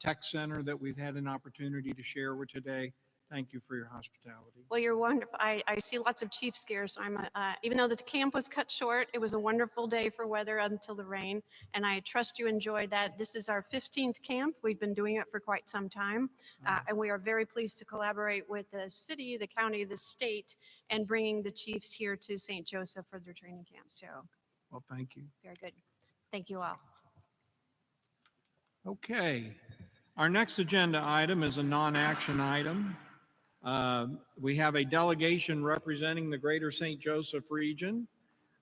tech center that we've had an opportunity to share with today. Thank you for your hospitality. Well, you're wonderful. I see lots of Chiefs gear, so even though the camp was cut short, it was a wonderful day for weather until the rain, and I trust you enjoyed that. This is our 15th camp. We've been doing it for quite some time, and we are very pleased to collaborate with the city, the county, the state, and bringing the Chiefs here to St. Joseph for their training camp. So, Well, thank you. very good. Thank you all. Okay. Our next agenda item is a non-action item. We have a delegation representing the Greater St. Joseph region,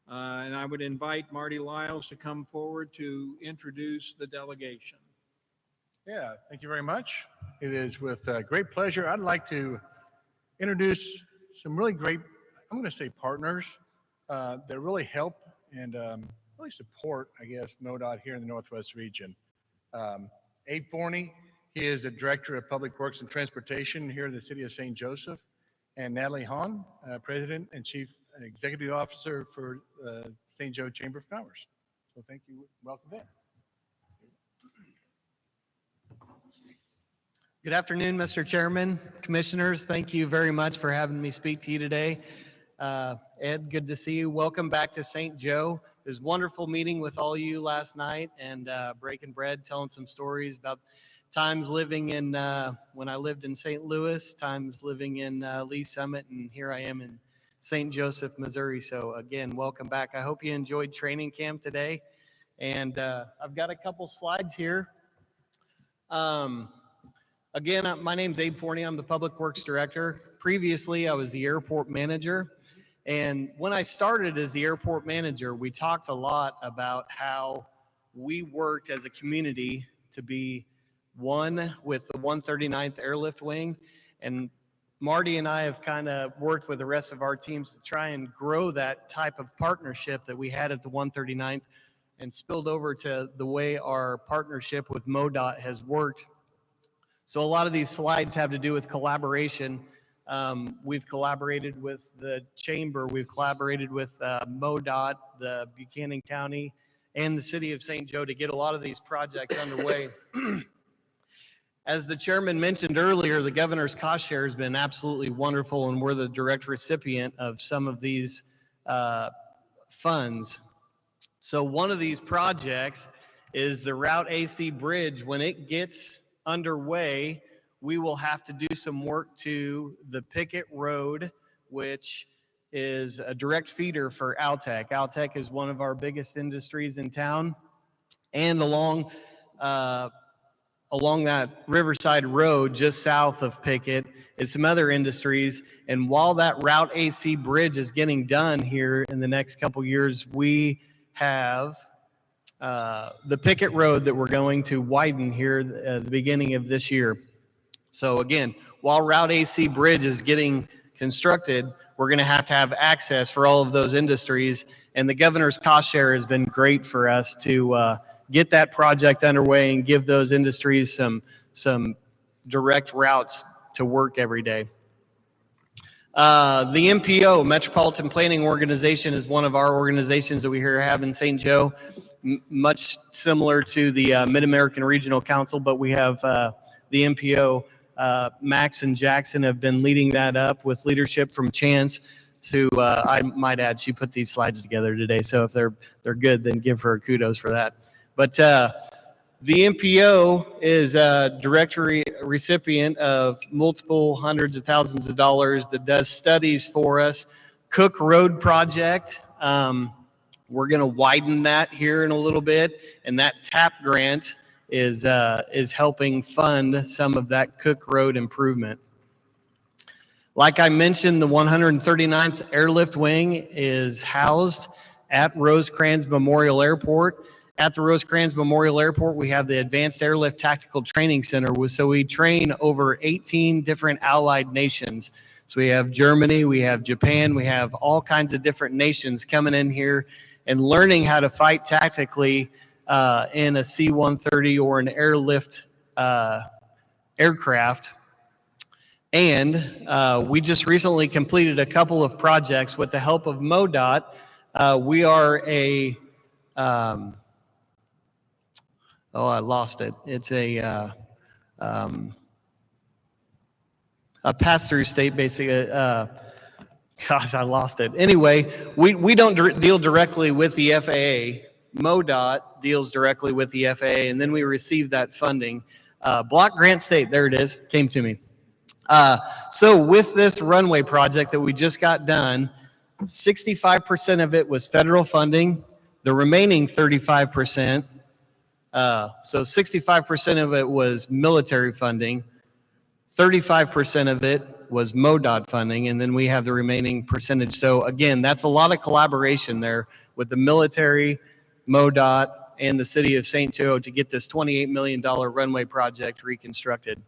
and I would invite Marty Lyles to come forward to introduce the delegation. Yeah, thank you very much. It is with great pleasure. I'd like to introduce some really great, I'm going to say partners that really help and really support, I guess, MoDOT here in the Northwest region. Abe Forney, he is the Director of Public Works and Transportation here in the city of St. Joseph, and Natalie Hahn, President and Chief Executive Officer for St. Joe Chamber of Commerce. So thank you. Welcome in. Good afternoon, Mr. Chairman, Commissioners. Thank you very much for having me speak to you today. Ed, good to see you. Welcome back to St. Joe. It was wonderful meeting with all you last night and breaking bread, telling some stories about times living in, when I lived in St. Louis, times living in Lee Summit, and here I am in St. Joseph, Missouri. So again, welcome back. I hope you enjoyed training camp today. And I've got a couple slides here. Again, my name's Abe Forney. I'm the Public Works Director. Previously, I was the airport manager. And when I started as the airport manager, we talked a lot about how we worked as a community to be one with the 139th Airlift Wing. And Marty and I have kind of worked with the rest of our teams to try and grow that type of partnership that we had at the 139th and spilled over to the way our partnership with MoDOT has worked. So a lot of these slides have to do with collaboration. We've collaborated with the Chamber, we've collaborated with MoDOT, the Buchanan County, and the City of St. Joe to get a lot of these projects underway. As the chairman mentioned earlier, the governor's cost share has been absolutely wonderful, and we're the direct recipient of some of these funds. So one of these projects is the Route AC Bridge. When it gets underway, we will have to do some work to the Pickett Road, which is a direct feeder for Altec. Altec is one of our biggest industries in town, and along that Riverside Road just south of Pickett is some other industries. And while that Route AC Bridge is getting done here in the next couple years, we have the Pickett Road that we're going to widen here at the beginning of this year. So again, while Route AC Bridge is getting constructed, we're going to have access for all of those industries. And the governor's cost share has been great for us to get that project underway and give those industries some direct routes to work every day. The MPO, Metropolitan Planning Organization, is one of our organizations that we here have in St. Joe, much similar to the Mid-American Regional Council, but we have the MPO. Max and Jackson have been leading that up with leadership from Chance, who I might add, she put these slides together today. So if they're good, then give her kudos for that. But the MPO is a direct recipient of multiple hundreds of thousands of dollars that does studies for us. Cook Road project, we're going to widen that here in a little bit, and that TAP grant is helping fund some of that Cook Road improvement. Like I mentioned, the 139th Airlift Wing is housed at Rosecrans Memorial Airport. At the Rosecrans Memorial Airport, we have the Advanced Airlift Tactical Training Center. So we train over 18 different allied nations. So we have Germany, we have Japan, we have all kinds of different nations coming in here and learning how to fight tactically in a C-130 or an airlift aircraft. And we just recently completed a couple of projects with the help of MoDOT. We are a, oh, I lost it. It's a pass-through state, basically. Gosh, I lost it. Anyway, we don't deal directly with the FAA. MoDOT deals directly with the FAA, and then we receive that funding. Block grant state, there it is, came to me. So with this runway project that we just got done, 65% of it was federal funding. The remaining 35%, so 65% of it was military funding. 35% of it was MoDOT funding, and then we have the remaining percentage. So again, that's a lot of collaboration there with the military, MoDOT, and the city of St. Joe to get this $28 million runway project reconstructed.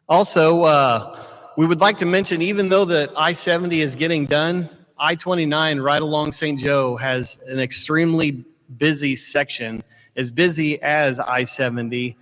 Also, we would like to mention, even though the I-70 is getting done, I-29 right along St. Joe has an extremely busy section, as busy as I-70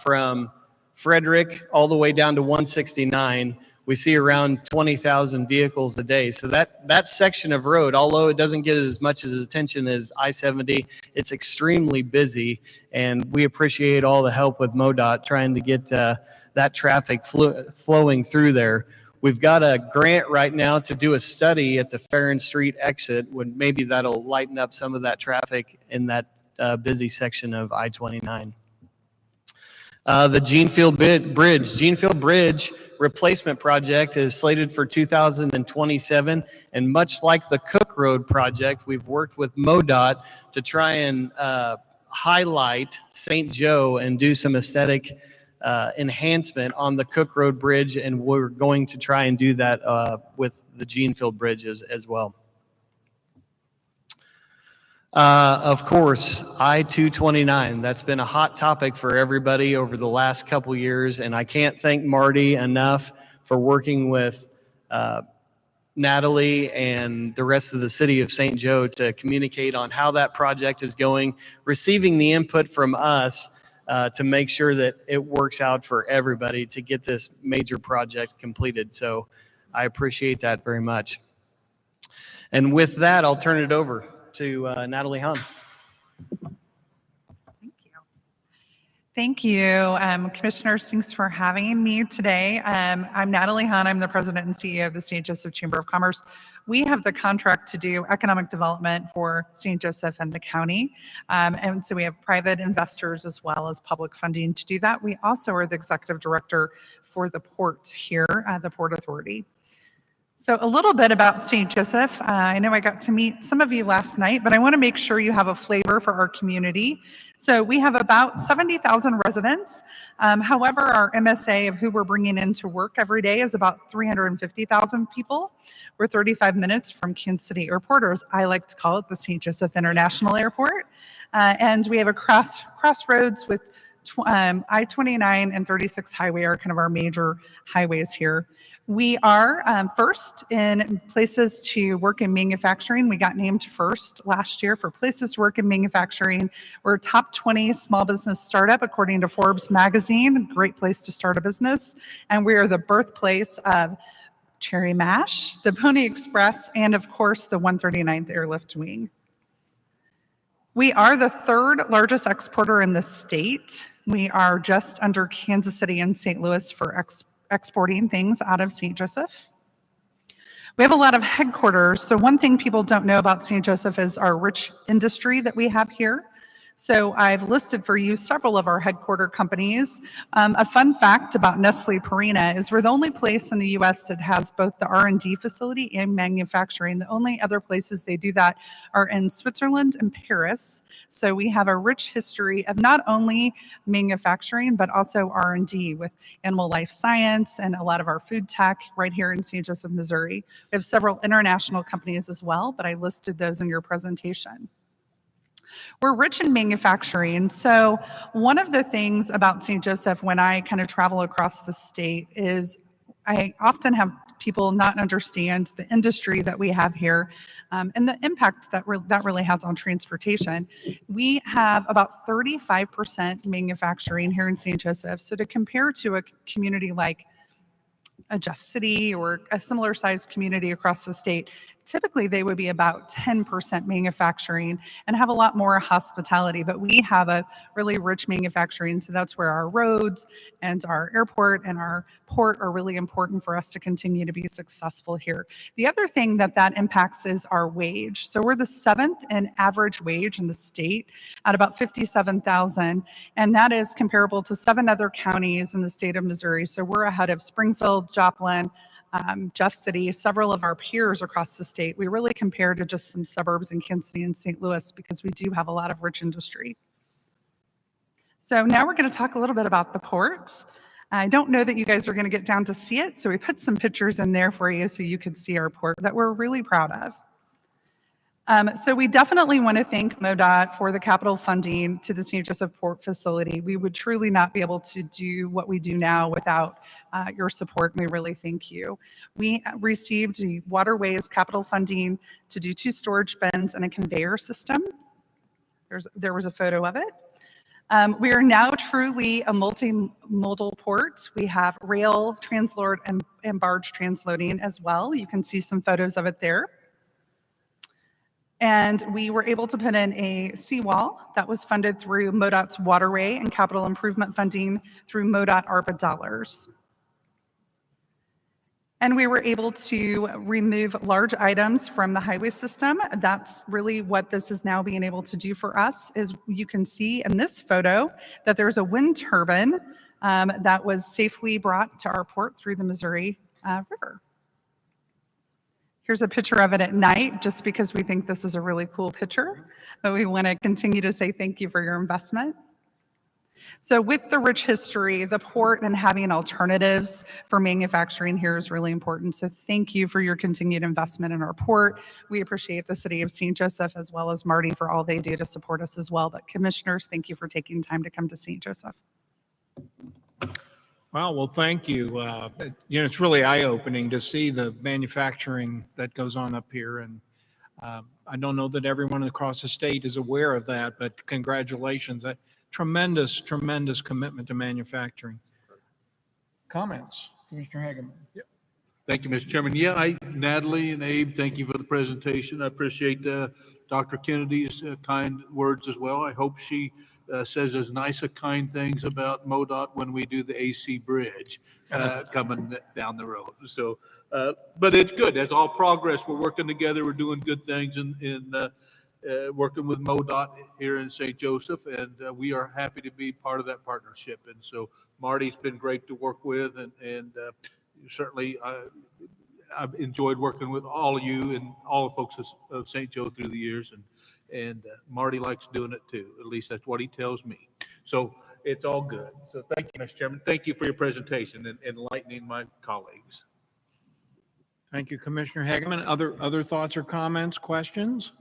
from Frederick all the way down to 169. We see around 20,000 vehicles a day. So that section of road, although it doesn't get as much attention as I-70, it's extremely busy, and we appreciate all the help with MoDOT trying to get that traffic flowing through there. We've got a grant right now to do a study at the Farron Street exit, when maybe that'll lighten up some of that traffic in that busy section of I-29. The Genefield Bridge replacement project is slated for 2027, and much like the Cook Road project, we've worked with MoDOT to try and highlight St. Joe and do some aesthetic enhancement on the Cook Road Bridge, and we're going to try and do that with the Genefield Bridge as well. Of course, I-229, that's been a hot topic for everybody over the last couple years, and I can't thank Marty enough for working with Natalie and the rest of the city of St. Joe to communicate on how that project is going, receiving the input from us to make sure that it works out for everybody to get this major project completed. So I appreciate that very much. And with that, I'll turn it over to Natalie Hahn. Thank you. Commissioners, thanks for having me today. I'm Natalie Hahn. I'm the president and CEO of the St. Joseph Chamber of Commerce. We have the contract to do economic development for St. Joseph and the county. And so we have private investors as well as public funding to do that. We also are the executive director for the port here at the Port Authority. So a little bit about St. Joseph. I know I got to meet some of you last night, but I want to make sure you have a flavor for our community. So we have about 70,000 residents. However, our MSA of who we're bringing into work every day is about 350,000 people. We're 35 minutes from Kansas City Airport, or as I like to call it, the St. Joseph International Airport. And we have a crossroads with I-29 and 36 highway are kind of our major highways here. We are first in places to work in manufacturing. We got named first last year for places to work in manufacturing. We're a top 20 small business startup according to Forbes magazine, great place to start a business. And we are the birthplace of Cherry Mash, the Pony Express, and of course the 139th Airlift Wing. We are the third largest exporter in the state. We are just under Kansas City and St. Louis for exporting things out of St. Joseph. We have a lot of headquarters. So one thing people don't know about St. Joseph is our rich industry that we have here. So I've listed for you several of our headquarter companies. A fun fact about Nestle Purina is we're the only place in the US that has both the R&D facility and manufacturing. The only other places they do that are in Switzerland and Paris. So we have a rich history of not only manufacturing, but also R&D with animal life science and a lot of our food tech right here in St. Joseph, Missouri. We have several international companies as well, but I listed those in your presentation. We're rich in manufacturing. So one of the things about St. Joseph when I kind of travel across the state is I often have people not understand the industry that we have here and the impact that that really has on transportation. We have about 35% manufacturing here in St. Joseph. So to compare to a community like a Jeff City or a similar sized community across the state, typically they would be about 10% manufacturing and have a lot more hospitality, but we have a really rich manufacturing. So that's where our roads and our airport and our port are really important for us to continue to be successful here. The other thing that impacts is our wage. So we're the 7th in average wage in the state at about $57,000, and that is comparable to 7 other counties in the state of Missouri. So we're ahead of Springfield, Joplin, Jeff City, several of our peers across the state. We really compare to just some suburbs in Kinston and St. Louis because we do have a lot of rich industry. So now we're going to talk a little bit about the ports. I don't know that you guys are going to get down to see it, so we put some pictures in there for you so you could see our port that we're really proud of. So we definitely want to thank MoDOT for the capital funding to the St. Joseph Port facility. We would truly not be able to do what we do now without your support, and we really thank you. We received the waterways capital funding to do 2 storage bins and a conveyor system. There was a photo of it. We are now truly a multimodal port. We have rail, transload, and barge transloading as well. You can see some photos of it there. And we were able to put in a seawall that was funded through MoDOT's waterway and capital improvement funding through MoDOT ARPA dollars. And we were able to remove large items from the highway system. That's really what this is now being able to do for us. Is you can see in this photo that there's a wind turbine that was safely brought to our port through the Missouri River. Here's a picture of it at night, just because we think this is a really cool picture, but we want to continue to say thank you for your investment. So with the rich history, the port and having alternatives for manufacturing here is really important. So thank you for your continued investment in our port. We appreciate the city of St. Joseph as well as Marty for all they do to support us as well. But commissioners, thank you for taking time to come to St. Joseph. Well, thank you. It's really eye-opening to see the manufacturing that goes on up here. And I don't know that everyone across the state is aware of that, but congratulations. Tremendous commitment to manufacturing. Comments, Commissioner Hageman? Yep. Thank you, Mr. Chairman. Yeah, Natalie and Abe, thank you for the presentation. I appreciate Dr. Kennedy's kind words as well. I hope she says as nice a kind things about MoDOT when we do the AC bridge coming down the road. So, but it's good. That's all progress. We're working together. We're doing good things in working with MoDOT here in St. Joseph, and we are happy to be part of that partnership. And so Marty's been great to work with, and certainly I've enjoyed working with all of you and all the folks of St. Joe through the years, and Marty likes doing it too. At least that's what he tells me. So it's all good. So thank you, Mr. Chairman. Thank you for your presentation and enlightening my colleagues. Thank you, Commissioner Hageman. Other thoughts or comments, questions?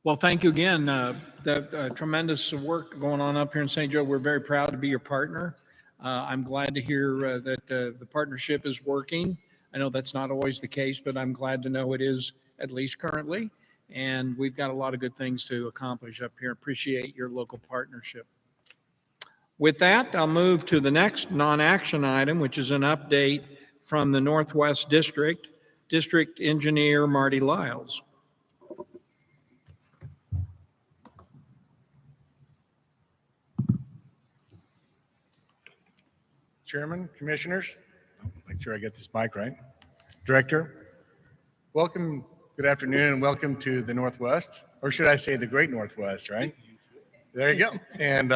Well, thank you again. That tremendous work going on up here in St. Joe. We're very proud to be your partner. I'm glad to hear that the partnership is working. I know that's not always the case, but I'm glad to know it is, at least currently. And we've got a lot of good things to accomplish up here. Appreciate your local partnership. With that, I'll move to the next non-action item, which is an update from the Northwest District Engineer Marty Lyles. Chairman, commissioners, make sure I get this mic right. Director, welcome, good afternoon, and welcome to the Northwest, or should I say the Great Northwest, right? There you go. And,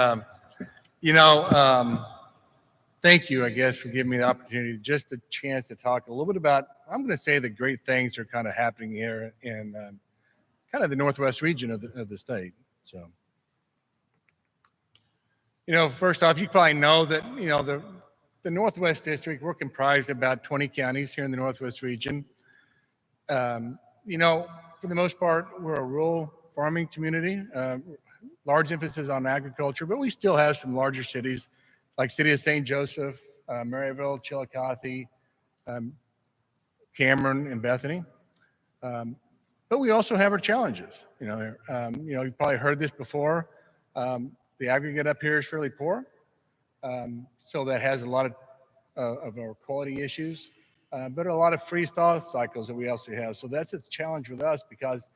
thank you, I guess, for giving me the opportunity, just a chance to talk a little bit about, I'm going to say the great things are kind of happening here in kind of the Northwest region of the state. So, first off, you probably know that, the Northwest District, we're comprised of about 20 counties here in the Northwest region. For the most part, we're a rural farming community, large emphasis on agriculture, but we still have some larger cities like City of St. Joseph, Maryville, Chillicothe, Cameron and Bethany. But we also have our challenges. You've probably heard this before. The aggregate up here is fairly poor. So that has a lot of our quality issues, but a lot of freeze-thaw cycles that we also have. So that's a challenge with us because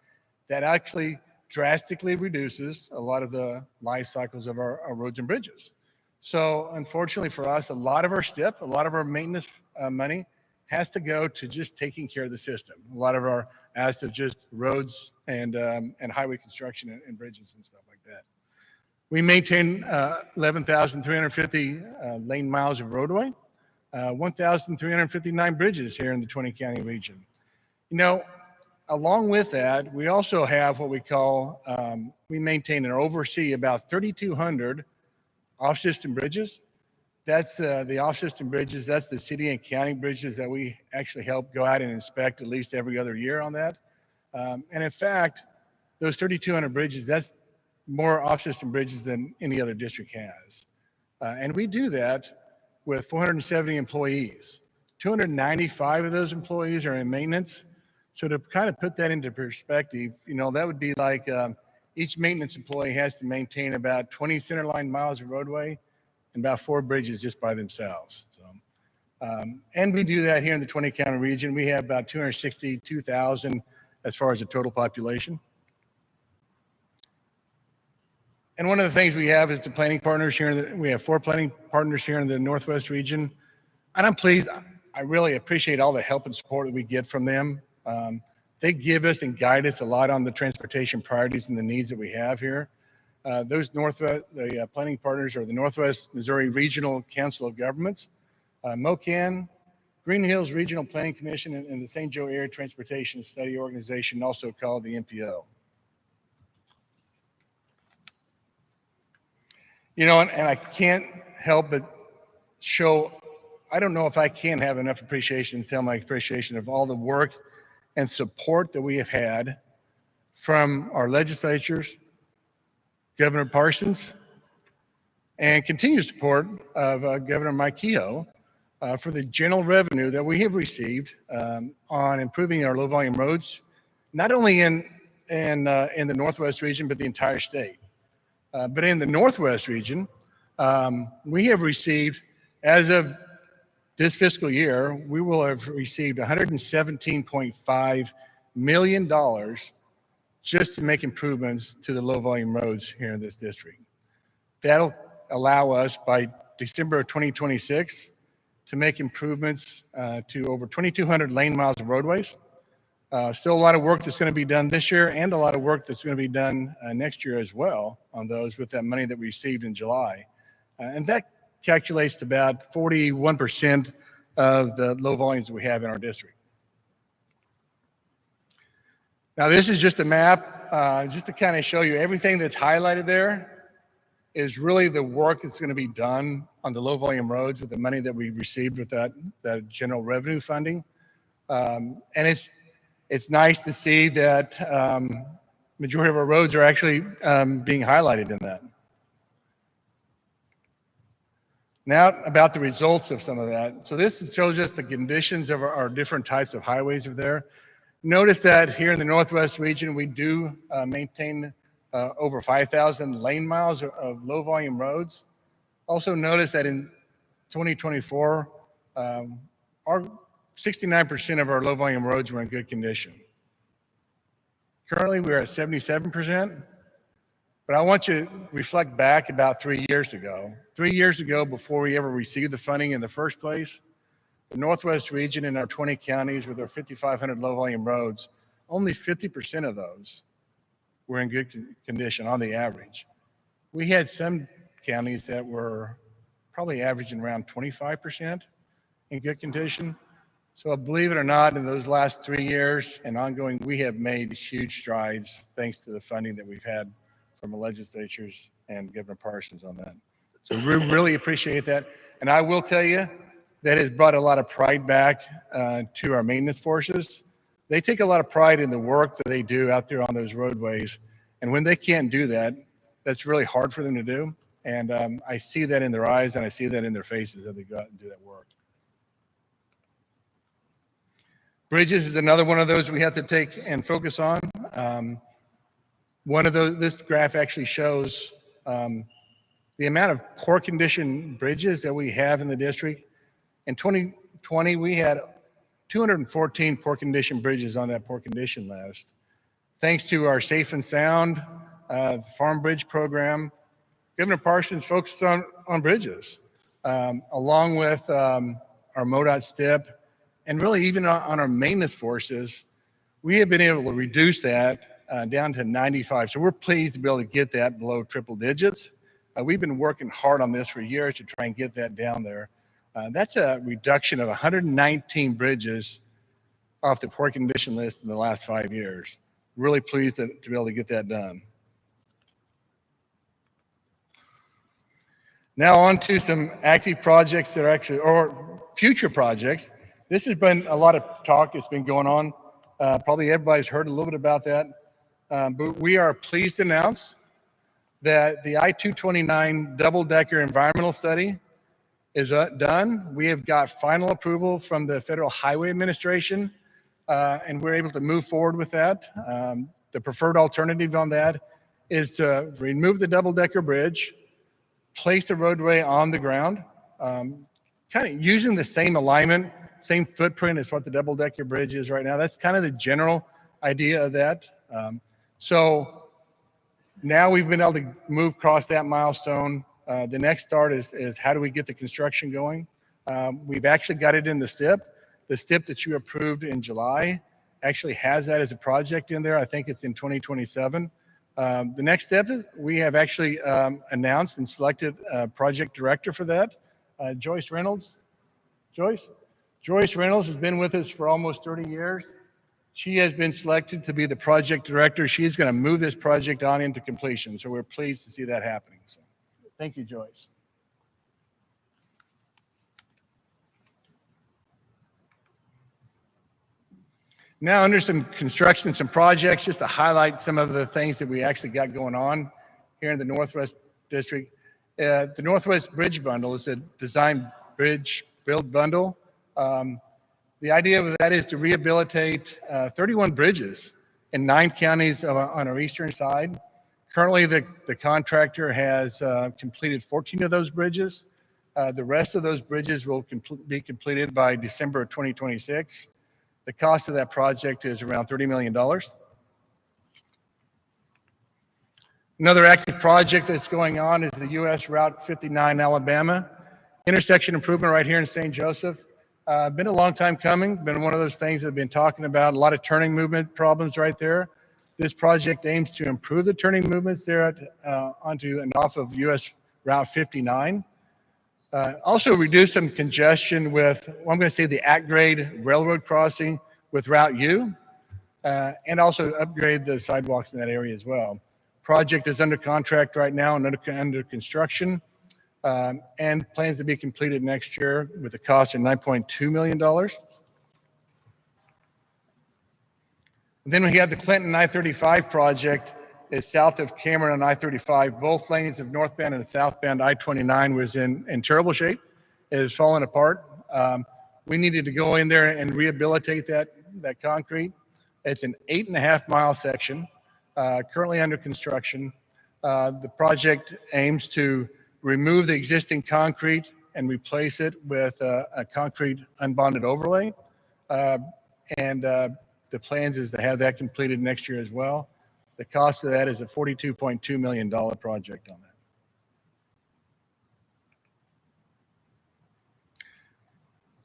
that actually drastically reduces a lot of the life cycles of our roads and bridges. So unfortunately for us, a lot of our STIP, a lot of our maintenance money has to go to just taking care of the system. A lot of our assets of just roads and highway construction and bridges and stuff like that. We maintain 11,350 lane miles of roadway, 1,359 bridges here in the 20 county region. Along with that, we also have what we call, we maintain and oversee about 3,200 off-system bridges. That's the off-system bridges. That's the city and county bridges that we actually help go out and inspect at least every other year on that. And in fact, those 3,200 bridges, that's more off-system bridges than any other district has. And we do that with 470 employees. 295 of those employees are in maintenance. So to kind of put that into perspective, that would be like each maintenance employee has to maintain about 20 centerline miles of roadway and about 4 bridges just by themselves. So, and we do that here in the 20 county region. We have about 262,000 as far as the total population. And one of the things we have is the planning partners here. We have 4 planning partners here in the Northwest region. And I'm pleased. I really appreciate all the help and support that we get from them. They give us and guide us a lot on the transportation priorities and the needs that we have here. The planning partners are the Northwest Missouri Regional Council of Governments, MOCAN, Green Hills Regional Planning Commission, and the St. Joe Area Transportation Study Organization, also called the MPO. And I can't help but show, I don't know if I can have enough appreciation to tell my appreciation of all the work and support that we have had from our legislatures, Governor Parsons, and continued support of Governor Mike Kehoe for the general revenue that we have received on improving our low-volume roads, not only in the Northwest region, but the entire state. But in the Northwest region, we have received, as of this fiscal year, we will have received $117.5 million just to make improvements to the low volume roads here in this district. That'll allow us by December of 2026 to make improvements to over 2,200 lane miles of roadways. Still a lot of work that's going to be done this year and a lot of work that's going to be done next year as well on those with that money that we received in July. And that calculates to about 41% of the low volumes that we have in our district. Now, this is just a map, just to kind of show you everything that's highlighted there is really the work that's going to be done on the low volume roads with the money that we received with that general revenue funding. And it's nice to see that majority of our roads are actually being highlighted in that. Now about the results of some of that. So this shows us the conditions of our different types of highways over there. Notice that here in the Northwest region, we do maintain over 5,000 lane miles of low volume roads. Also notice that in 2024, our 69% of our low volume roads were in good condition. Currently, we're at 77%. But I want you to reflect back about 3 years ago. 3 years ago, before we ever received the funding in the first place, the Northwest region in our 20 counties with our 5,500 low-volume roads, only 50% of those were in good condition on the average. We had some counties that were probably averaging around 25% in good condition. So believe it or not, in those last 3 years and ongoing, we have made huge strides thanks to the funding that we've had from the legislatures and Governor Parsons on that. So we really appreciate that. And I will tell you, that has brought a lot of pride back to our maintenance forces. They take a lot of pride in the work that they do out there on those roadways. And when they can't do that, that's really hard for them to do. And I see that in their eyes and I see that in their faces as they go out and do that work. Bridges is another one of those we have to take and focus on. One of those, this graph actually shows the amount of poor condition bridges that we have in the district. In 2020, we had 214 poor condition bridges on that poor condition list. Thanks to our Safe and Sound Farm Bridge program, Governor Parsons focused on bridges, along with our MoDOT STIP, and really even on our maintenance forces. We have been able to reduce that down to 95. So we're pleased to be able to get that below triple digits. We've been working hard on this for years to try and get that down there. That's a reduction of 119 bridges off the poor condition list in the last 5 years. Really pleased to be able to get that done. Now on to some active projects that are actually, or future projects. This has been a lot of talk that's been going on. Probably everybody's heard a little bit about that. But we are pleased to announce that the I-229 double-decker environmental study is done. We have got final approval from the Federal Highway Administration, and we're able to move forward with that. The preferred alternative on that is to remove the double-decker bridge, place the roadway on the ground, kind of using the same alignment, same footprint as what the double-decker bridge is right now. That's kind of the general idea of that. So now we've been able to move across that milestone. The next start is how do we get the construction going? We've actually got it in the STIP. The STIP that you approved in July actually has that as a project in there. I think it's in 2027. The next step is we have actually announced and selected a project director for that, Joyce Reynolds. Joyce Reynolds has been with us for almost 30 years. She has been selected to be the project director. She's going to move this project on into completion. So we're pleased to see that happening. So thank you, Joyce. Now under some construction, some projects, just to highlight some of the things that we actually got going on here in the Northwest District. The Northwest Bridge Bundle is a design bridge build bundle. The idea of that is to rehabilitate 31 bridges in 9 counties on our eastern side. Currently, the contractor has completed 14 of those bridges. The rest of those bridges will be completed by December of 2026. The cost of that project is around $30 million. Another active project that's going on is the US Route 59 Alabama intersection improvement right here in St. Joseph. Been a long time coming, been one of those things that I've been talking about, a lot of turning movement problems right there. This project aims to improve the turning movements there onto and off of US Route 59. Also reduce some congestion with, well, I'm going to say the at-grade railroad crossing with Route U, and also upgrade the sidewalks in that area as well. Project is under contract right now and under construction, and plans to be completed next year with a cost of $9.2 million. And then we have the Clinton I-35 project. Is south of Cameron on I-35. Both lanes of northbound and southbound I-29 was in terrible shape. It has fallen apart. We needed to go in there and rehabilitate that concrete. It's an 8.5-mile section, currently under construction. The project aims to remove the existing concrete and replace it with a concrete unbonded overlay. And the plans is to have that completed next year as well. The cost of that is a $42.2 million project on that.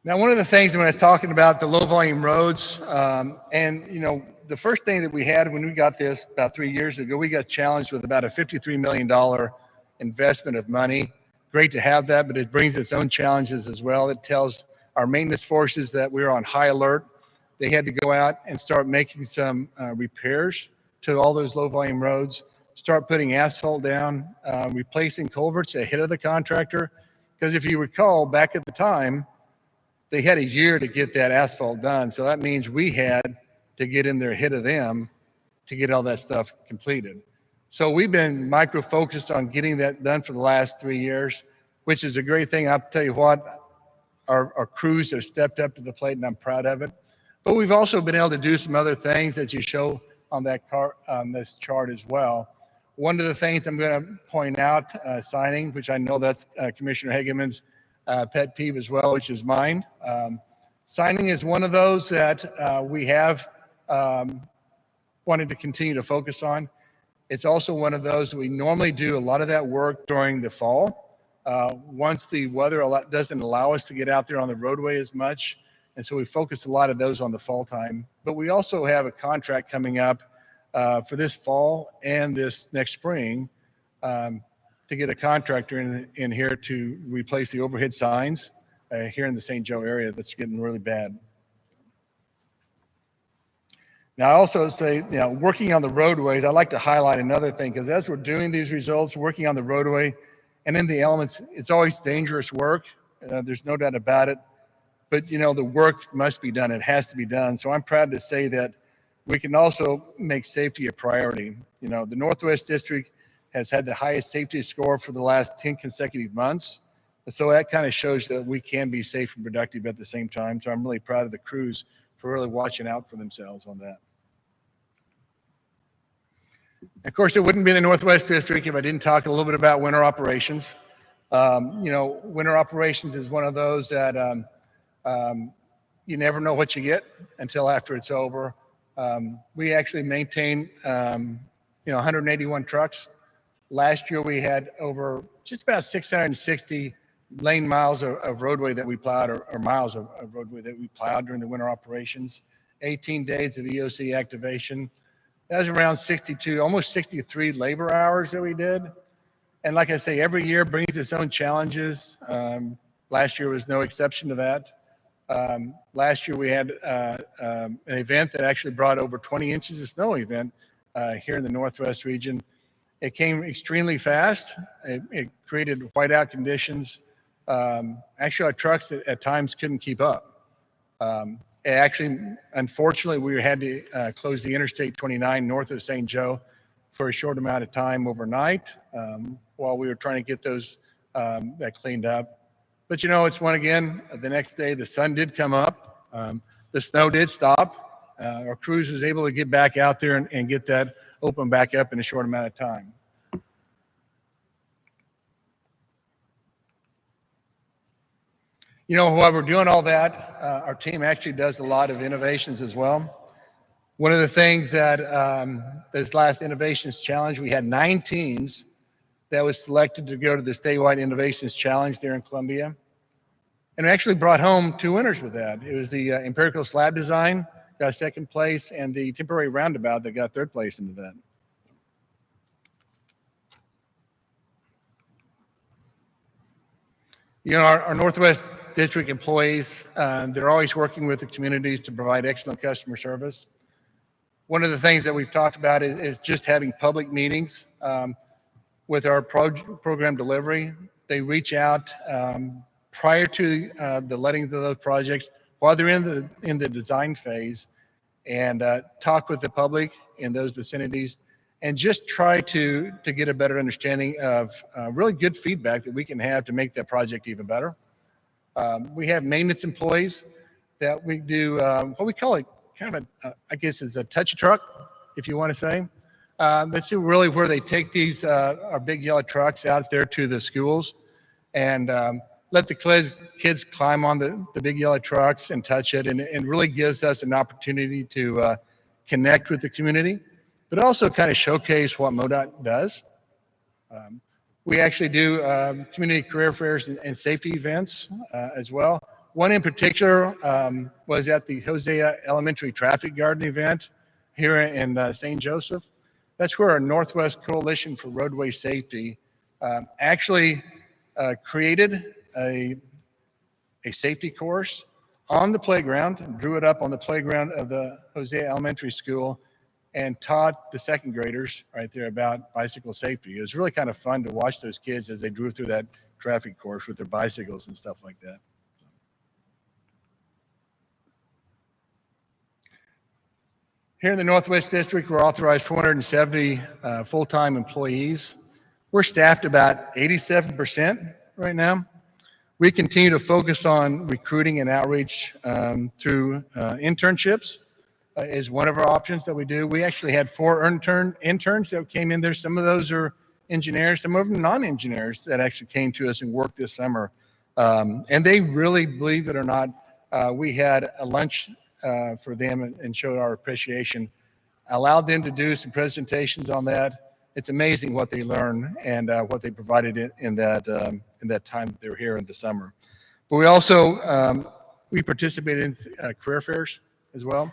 Now, one of the things when I was talking about the low volume roads, and you know, the first thing that we had when we got this about 3 years ago, we got challenged with about a $53 million investment of money. Great to have that, but it brings its own challenges as well. It tells our maintenance forces that we're on high alert. They had to go out and start making some repairs to all those low volume roads, start putting asphalt down, replacing culverts ahead of the contractor. Because if you recall, back at the time, they had a year to get that asphalt done. So that means we had to get in there ahead of them to get all that stuff completed. So we've been micro-focused on getting that done for the last 3 years, which is a great thing. I'll tell you what, our crews have stepped up to the plate and I'm proud of it. But we've also been able to do some other things that you show on this chart as well. One of the things I'm going to point out, signing, which I know that's Commissioner Hageman's pet peeve as well, which is mine. Signing is one of those that we have wanted to continue to focus on. It's also one of those that we normally do a lot of that work during the fall. Once the weather doesn't allow us to get out there on the roadway as much, and so we focus a lot of those on the fall time. But we also have a contract coming up for this fall and this next spring to get a contractor in here to replace the overhead signs here in the St. Joe area that's getting really bad. Now, I also say, working on the roadways, I'd like to highlight another thing, because as we're doing these results, working on the roadway and in the elements, it's always dangerous work. There's no doubt about it. But, the work must be done. It has to be done. So I'm proud to say that we can also make safety a priority. The Northwest District has had the highest safety score for the last 10 consecutive months. So that kind of shows that we can be safe and productive at the same time. So I'm really proud of the crews for really watching out for themselves on that. Of course, it wouldn't be the Northwest District if I didn't talk a little bit about winter operations. Winter operations is one of those that you never know what you get until after it's over. We actually maintain 181 trucks. Last year we had over just about 660 lane miles of roadway that we plowed, or miles of roadway that we plowed during the winter operations. 18 days of EOC activation. That was around 62, almost 63 labor hours that we did. And like I say, every year brings its own challenges. Last year was no exception to that. Last year we had an event that actually brought over 20 inches of snow event here in the Northwest region. It came extremely fast. It created whiteout conditions. Actually, our trucks at times couldn't keep up. Actually, unfortunately, we had to close the Interstate 29 north of St. Joe for a short amount of time overnight while we were trying to get those that cleaned up. But it's one again, the next day the sun did come up, the snow did stop. Our crews was able to get back out there and get that open back up in a short amount of time. While we're doing all that, our team actually does a lot of innovations as well. One of the things that this last Innovations Challenge, we had 9 teams that was selected to go to the statewide Innovations Challenge there in Columbia. And we actually brought home 2 winners with that. It was the empirical slab design, got 2nd place, and the temporary roundabout that got 3rd place into that. Our Northwest District employees, they're always working with the communities to provide excellent customer service. One of the things that we've talked about is just having public meetings with our program delivery. They reach out prior to the letting of those projects while they're in the design phase, and talk with the public in those vicinities, and just try to get a better understanding of really good feedback that we can have to make that project even better. We have maintenance employees that we do what we call it kind of I guess is a touch truck, if you want to say. That's really where they take these our big yellow trucks out there to the schools and let the kids climb on the big yellow trucks and touch it, and really gives us an opportunity to connect with the community, but also kind of showcase what MoDOT does. We actually do community career fairs and safety events as well. One in particular was at the Hosea Elementary Traffic Garden event here in St. Joseph. That's where our Northwest Coalition for Roadway Safety actually created a safety course on the playground, drew it up on the playground of the Hosea Elementary School, and taught the 2nd graders right there about bicycle safety. It was really kind of fun to watch those kids as they drew through that traffic course with their bicycles and stuff like that. Here in the Northwest District, we're authorized 470 full-time employees. We're staffed about 87% right now. We continue to focus on recruiting and outreach through internships is one of our options that we do. We actually had 4 interns that came in there. Some of those are engineers, some of them non-engineers that actually came to us and worked this summer. And they really, believe it or not, we had a lunch for them and showed our appreciation. Allowed them to do some presentations on that. It's amazing what they learn and what they provided in that time that they were here in the summer. But we also we participated in career fairs as well.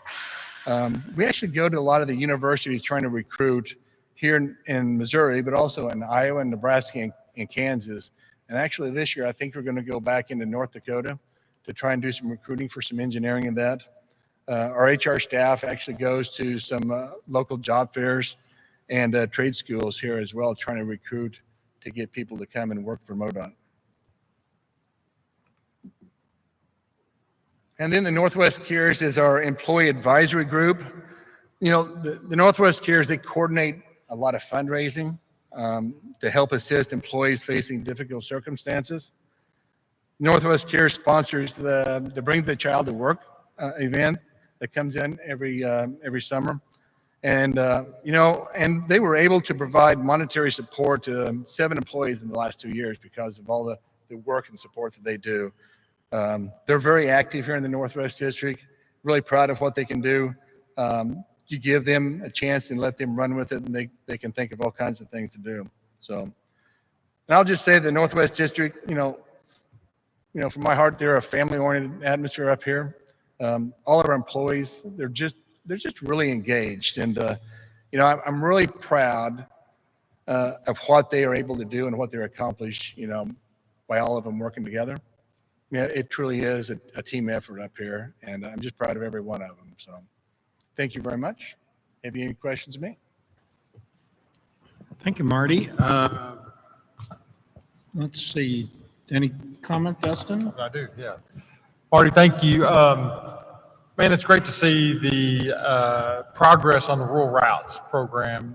We actually go to a lot of the universities trying to recruit here in Missouri, but also in Iowa and Nebraska and Kansas. And actually this year, I think we're going to go back into North Dakota to try and do some recruiting for some engineering in that. Our HR staff actually goes to some local job fairs and trade schools here as well, trying to recruit to get people to come and work for MoDOT. And then the Northwest Cares is our employee advisory group. You know, the Northwest Cares, they coordinate a lot of fundraising to help assist employees facing difficult circumstances. Northwest Cares sponsors the Bring the Child to Work event that comes in every summer. And, you know, and they were able to provide monetary support to 7 employees in the last 2 years because of all the work and support that they do. They're very active here in the Northwest District, really proud of what they can do. You give them a chance and let them run with it, and they can think of all kinds of things to do. So, and I'll just say the Northwest District, you know, from my heart, they're a family-oriented atmosphere up here. All of our employees, they're just really engaged, and you know, I'm really proud of what they are able to do and what they accomplish. You know, by all of them working together. Yeah, it truly is a team effort up here, and I'm just proud of every one of them. So, thank you very much. Have you any questions of me? Thank you, Marty. Let's see. Any comment, Dustin? I do, yeah. Marty, thank you. Man, it's great to see the progress on the rural routes program.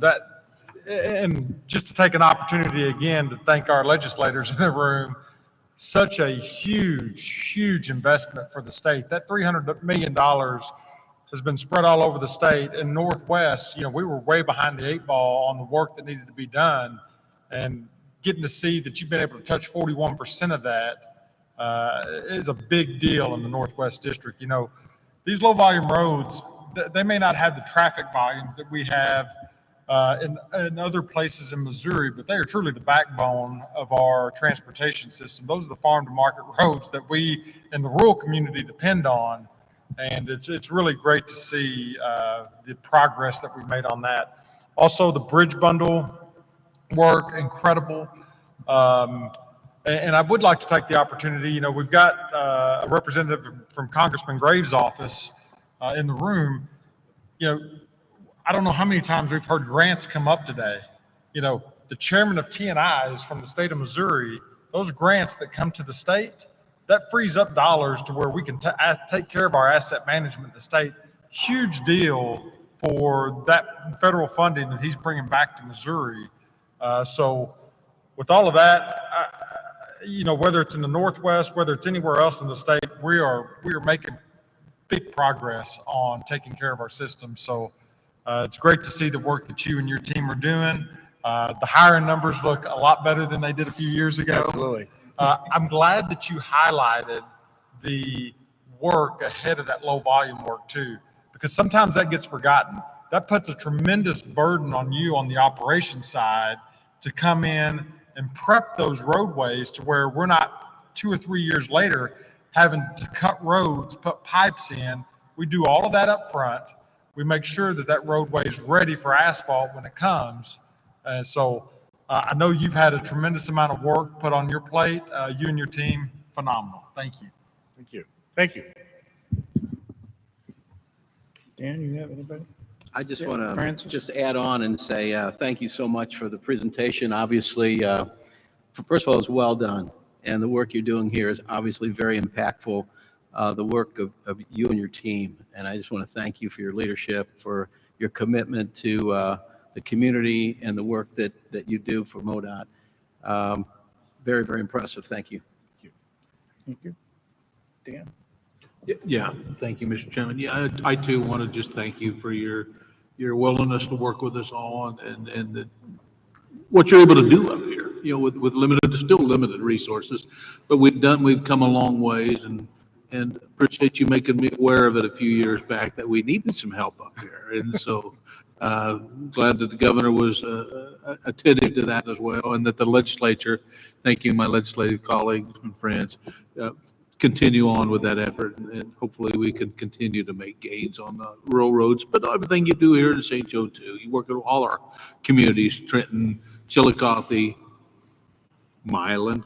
And just to take an opportunity again to thank our legislators in the room. Such a huge investment for the state. That $300 million has been spread all over the state. In Northwest, you know, we were way behind the 8 ball on the work that needed to be done, and getting to see that you've been able to touch 41% of that is a big deal in the Northwest District. You know, these low volume roads, they may not have the traffic volumes that we have in other places in Missouri, but they are truly the backbone of our transportation system. Those are the farm to market roads that we in the rural community depend on. And it's really great to see the progress that we've made on that. Also, the bridge bundle work, incredible. And I would like to take the opportunity, you know, we've got a representative from Congressman Graves' office in the room. You know, I don't know how many times we've heard grants come up today. You know, the chairman of T&I is from the state of Missouri. Those grants that come to the state, that frees up dollars to where we can take care of our asset management in the state. Huge deal for that federal funding that he's bringing back to Missouri. So with all of that, you know, whether it's in the Northwest, whether it's anywhere else in the state, we are making big progress on taking care of our system. So it's great to see the work that you and your team are doing. The hiring numbers look a lot better than they did a few years ago. Absolutely. I'm glad that you highlighted the work ahead of that low volume work too, because sometimes that gets forgotten. That puts a tremendous burden on you on the operations side to come in and prep those roadways to where we're not 2 or 3 years later having to cut roads, put pipes in. We do all of that up front. We make sure that that roadway is ready for asphalt when it comes. And so I know you've had a tremendous amount of work put on your plate. You and your team, phenomenal. Thank you. Thank you. Thank you. Dan, you have anybody? I just Yeah, want to Francis? just add on and say thank you so much for the presentation. Obviously, first of all, it was well done. And the work you're doing here is obviously very impactful, the work of you and your team. And I just want to thank you for your leadership, for your commitment to the community and the work that you do for MoDOT. Very, very impressive. Thank you. Thank you. Dan? Yeah, thank you, Mr. Chairman. Yeah, I too want to just thank you for your willingness to work with us all and what you're able to do up here, with limited, still limited resources. But we've come a long ways and appreciate you making me aware of it a few years back that we needed some help up here. And so glad that the governor was attentive to that as well, and that the legislature, thank you, my legislative colleagues and friends, continue on with that effort, and hopefully we can continue to make gains on the rural roads, but everything you do here in St. Joe too. You work in all our communities, Trenton, Chillicothe, Milan,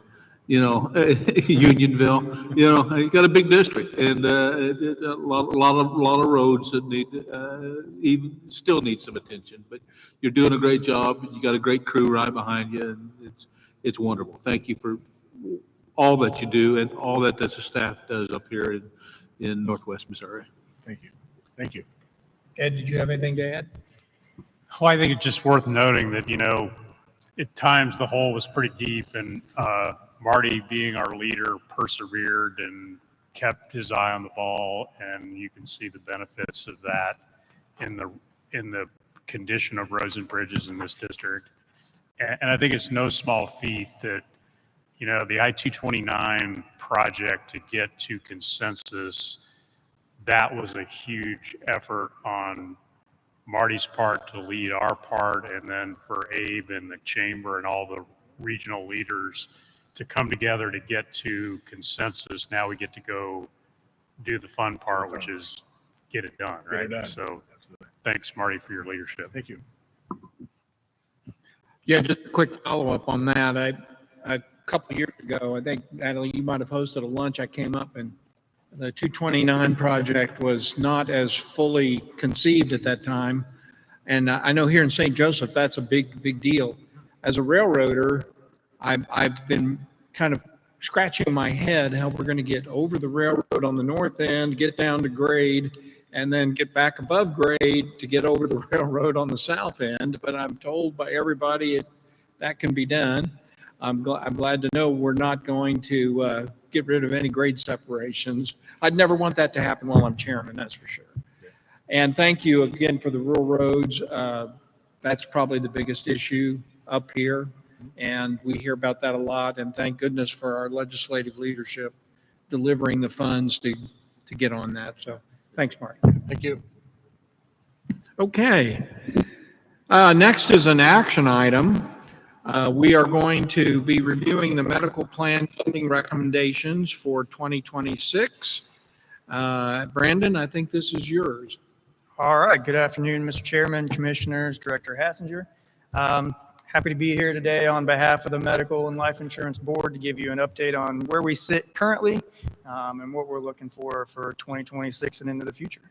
Unionville, you got a big district, and a lot of roads that still need some attention, but you're doing a great job. You got a great crew right behind you, and it's wonderful. Thank you for all that you do and all that the staff does up here in Northwest Missouri. Thank you. Thank you. Ed, did you have anything to add? Well, I think it's just worth noting that, at times the hole was pretty deep, and Marty, being our leader, persevered and kept his eye on the ball, and you can see the benefits of that in the condition of roads and bridges in this district. And I think it's no small feat that, the I-229 project to get to consensus, that was a huge effort on Marty's part to lead our part, and then for Abe and the chamber and all the regional leaders to come together to get to consensus. Now we get to go do the fun part, which is get it done, right? Get it done. So thanks, Marty, for your leadership. Thank you. Yeah, just a quick follow-up on that. A couple of years ago, I think, Natalie, you might have hosted a lunch. I came up, and the 229 project was not as fully conceived at that time. And I know here in St. Joseph, that's a big deal. As a railroader, I've been kind of scratching my head how we're going to get over the railroad on the north end, get down to grade, and then get back above grade to get over the railroad on the south end. But I'm told by everybody that can be done. I'm glad to know we're not going to get rid of any grade separations. I'd never want that to happen while I'm chairman, that's for sure. And thank you again for the rural roads. That's probably the biggest issue up here, and we hear about that a lot. And thank goodness for our legislative leadership delivering the funds to get on that. So thanks, Mark. Thank you. Okay. Next is an action item. We are going to be reviewing the medical plan funding recommendations for 2026. Brandon, I think this is yours. All right. Good afternoon, Mr. Chairman, Commissioners, Director Hassinger. Happy to be here today on behalf of the Medical and Life Insurance Board to give you an update on where we sit currently and what we're looking for 2026 and into the future.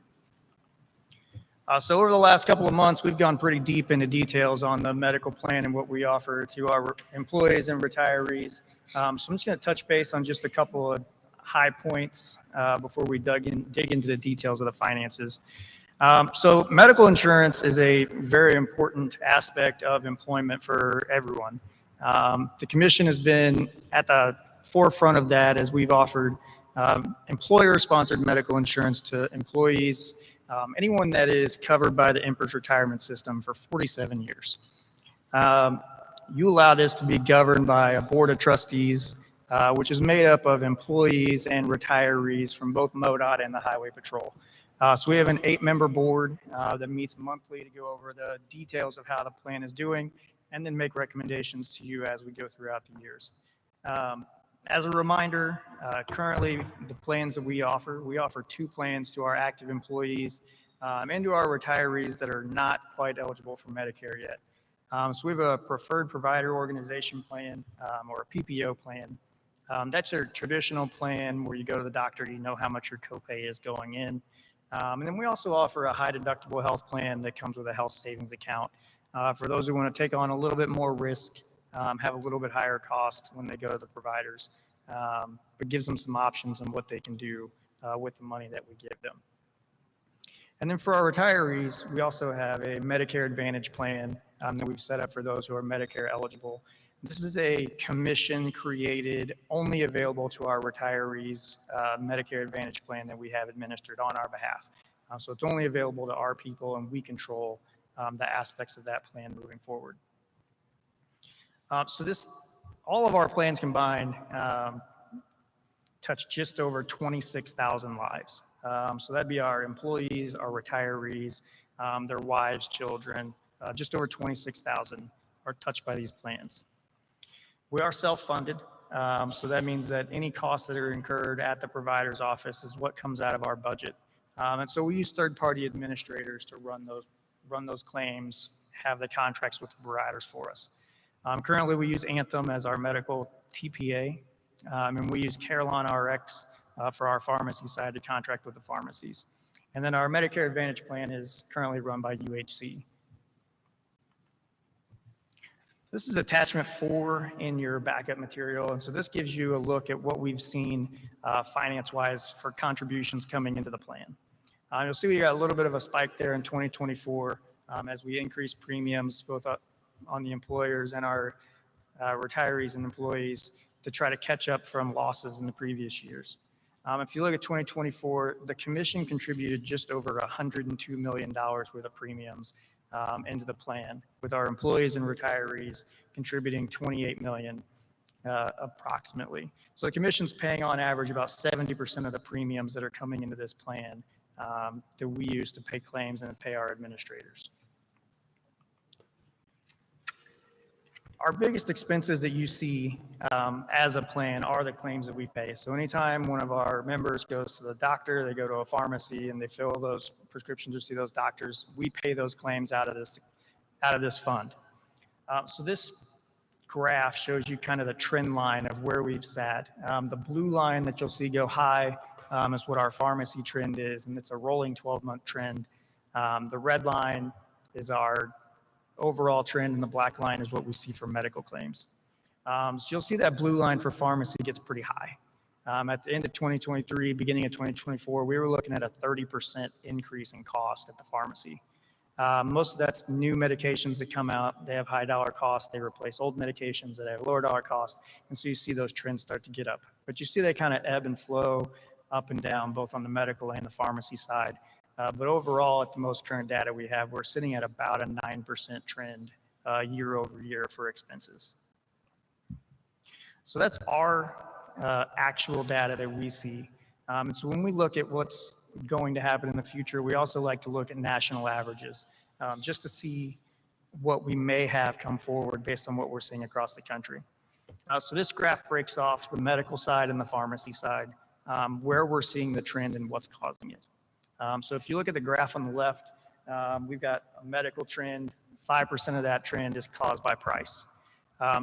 So over the last couple of months, we've gone pretty deep into details on the medical plan and what we offer to our employees and retirees. So I'm just going to touch base on just a couple of high points before we dig into the details of the finances. So medical insurance is a very important aspect of employment for everyone. The commission has been at the forefront of that as we've offered employer-sponsored medical insurance to employees, anyone that is covered by the Emperor's retirement system for 47 years. You allow this to be governed by a board of trustees, which is made up of employees and retirees from both MoDOT and the Highway Patrol. So we have an 8-member board that meets monthly to go over the details of how the plan is doing and then make recommendations to you as we go throughout the years. As a reminder, currently the plans that we offer 2 plans to our active employees and to our retirees that are not quite eligible for Medicare yet. So we have a preferred provider organization plan or a PPO plan. That's your traditional plan where you go to the doctor, you know how much your copay is going in. And then we also offer a high deductible health plan that comes with a health savings account for those who want to take on a little bit more risk, have a little bit higher cost when they go to the providers, but gives them some options on what they can do with the money that we give them. And then for our retirees, we also have a Medicare Advantage plan that we've set up for those who are Medicare eligible. This is a commission-created, only available to our retirees Medicare Advantage plan that we have administered on our behalf. So it's only available to our people, and we control the aspects of that plan moving forward. All of our plans combined touch just over 26,000 lives. So that'd be our employees, our retirees, their wives, children, just over 26,000 are touched by these plans. We are self-funded, so that means that any costs that are incurred at the provider's office is what comes out of our budget. And so we use third-party administrators to run those claims, have the contracts with the providers for us. Currently, we use Anthem as our medical TPA, and we use Carelon RX for our pharmacy side to contract with the pharmacies. And then our Medicare Advantage plan is currently run by UHC. This is attachment 4 in your backup material, and so this gives you a look at what we've seen finance-wise for contributions coming into the plan. You'll see we got a little bit of a spike there in 2024 as we increase premiums both on the employers and our retirees and employees to try to catch up from losses in the previous years. If you look at 2024, the commission contributed just over $102 million worth of premiums into the plan, with our employees and retirees contributing $28 million approximately. So the commission's paying on average about 70% of the premiums that are coming into this plan that we use to pay claims and to pay our administrators. Our biggest expenses that you see as a plan are the claims that we pay. So anytime one of our members goes to the doctor, they go to a pharmacy and they fill those prescriptions or see those doctors, we pay those claims out of this fund. So this graph shows you kind of the trend line of where we've sat. The blue line that you'll see go high is what our pharmacy trend is, and it's a rolling 12-month trend. The red line is our overall trend, and the black line is what we see for medical claims. So you'll see that blue line for pharmacy gets pretty high. At the end of 2023, beginning of 2024, we were looking at a 30% increase in cost at the pharmacy. Most of that's new medications that come out. They have high dollar costs. They replace old medications that have lower dollar costs. And so you see those trends start to get up. But you see they kind of ebb and flow up and down, both on the medical and the pharmacy side. But overall, at the most current data we have, we're sitting at about a 9% trend year over year for expenses. So that's our actual data that we see. And so when we look at what's going to happen in the future, we also like to look at national averages just to see what we may have come forward based on what we're seeing across the country. So this graph breaks off the medical side and the pharmacy side, where we're seeing the trend and what's causing it. So if you look at the graph on the left, we've got a medical trend. 5% of that trend is caused by price.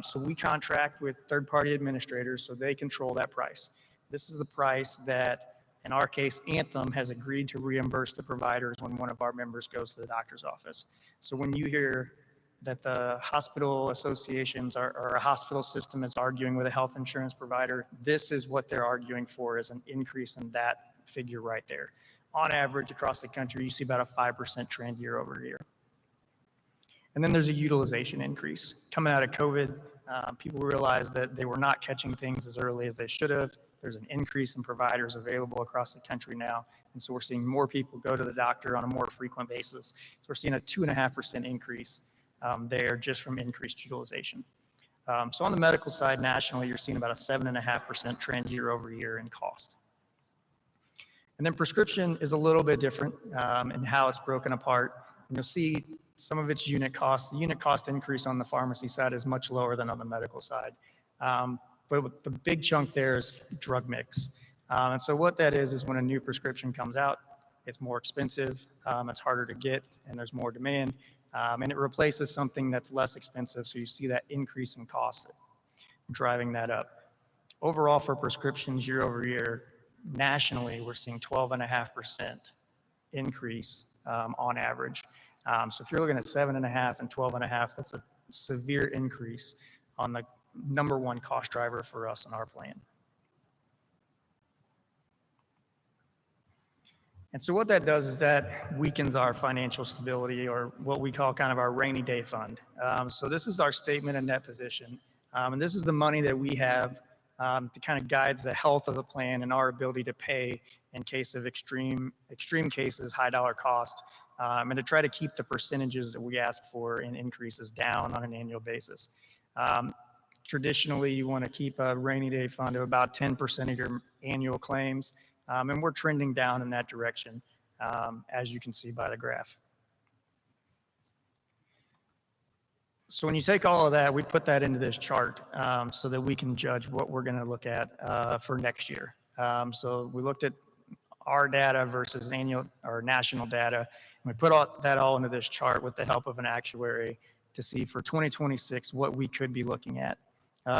So we contract with third-party administrators, so they control that price. This is the price that, in our case, Anthem has agreed to reimburse the providers when one of our members goes to the doctor's office. So when you hear that the hospital associations or a hospital system is arguing with a health insurance provider, this is what they're arguing for, is an increase in that figure right there. On average, across the country, you see about a 5% trend year over year. And then there's a utilization increase. Coming out of COVID, people realized that they were not catching things as early as they should have. There's an increase in providers available across the country now. And so we're seeing more people go to the doctor on a more frequent basis. So we're seeing a 2.5% increase there just from increased utilization. So on the medical side, nationally, you're seeing about a 7.5% trend year over year in cost. And then prescription is a little bit different in how it's broken apart. And you'll see some of its unit costs. The unit cost increase on the pharmacy side is much lower than on the medical side. But the big chunk there is drug mix. And so what that is when a new prescription comes out, it's more expensive, it's harder to get, and there's more demand. And it replaces something that's less expensive, so you see that increase in cost driving that up. Overall, for prescriptions year over year, nationally, we're seeing 12.5% increase on average. So if you're looking at 7.5 and 12.5, that's a severe increase on the number one cost driver for us in our plan. And so what that does is that weakens our financial stability, or what we call kind of our rainy day fund. So this is our statement of net position. And this is the money that we have to kind of guides the health of the plan and our ability to pay in case of extreme cases, high dollar cost, and to try to keep the percentages that we ask for in increases down on an annual basis. Traditionally, you want to keep a rainy day fund of about 10% of your annual claims, and we're trending down in that direction, as you can see by the graph. So when you take all of that, we put that into this chart so that we can judge what we're going to look at for next year. So we looked at our data versus annual or national data, and we put that all into this chart with the help of an actuary to see for 2026 what we could be looking at.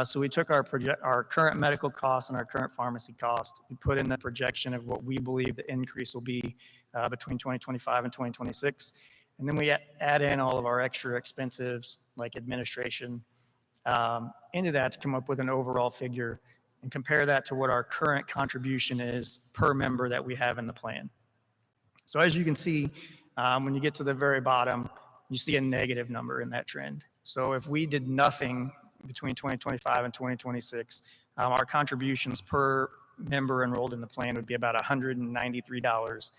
So we took our current medical costs and our current pharmacy costs. We put in the projection of what we believe the increase will be between 2025 and 2026. And then we add in all of our extra expenses like administration into that to come up with an overall figure and compare that to what our current contribution is per member that we have in the plan. So as you can see, when you get to the very bottom, you see a negative number in that trend. So if we did nothing between 2025 and 2026, our contributions per member enrolled in the plan would be about $193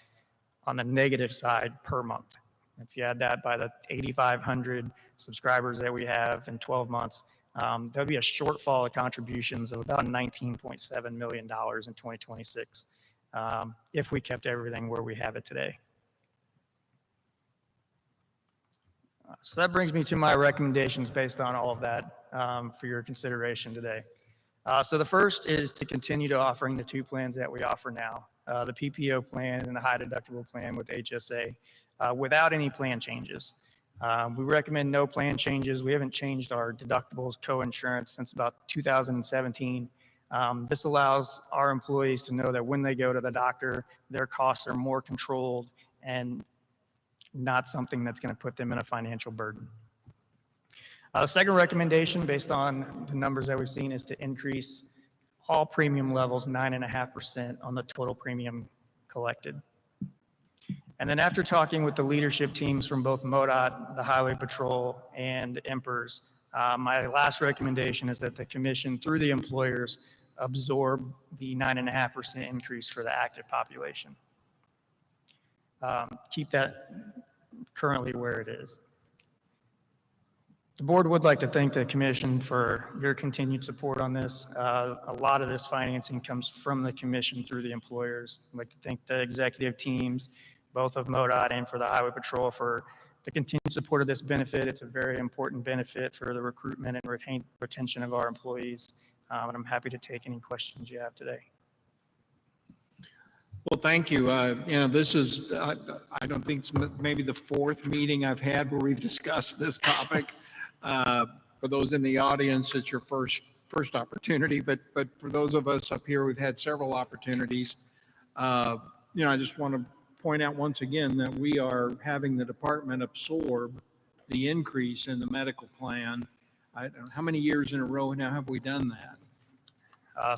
on the negative side per month. If you add that by the 8,500 subscribers that we have in 12 months, there'll be a shortfall of contributions of about $19.7 million in 2026 if we kept everything where we have it today. So that brings me to my recommendations based on all of that for your consideration today. So the first is to continue to offering the two plans that we offer now, the PPO plan and the high deductible plan with HSA, without any plan changes. We recommend no plan changes. We haven't changed our deductibles co-insurance since about 2017. This allows our employees to know that when they go to the doctor, their costs are more controlled and not something that's going to put them in a financial burden. The second recommendation, based on the numbers that we've seen, is to increase all premium levels 9.5% on the total premium collected. And then after talking with the leadership teams from both MoDOT, the Highway Patrol, and EMPERS, my last recommendation is that the commission, through the employers, absorb the 9.5% increase for the active population. Keep that currently where it is. The board would like to thank the commission for your continued support on this. A lot of this financing comes from the commission through the employers. I'd like to thank the executive teams, both of MoDOT and for the Highway Patrol, for the continued support of this benefit. It's a very important benefit for the recruitment and retention of our employees. And I'm happy to take any questions you have today. Well, thank you. This is, I don't think it's maybe the fourth meeting I've had where we've discussed this topic. For those in the audience, it's your first opportunity, but for those of us up here, we've had several opportunities. I just want to point out once again that we are having the department absorb the increase in the medical plan. I don't know, how many years in a row now have we done that?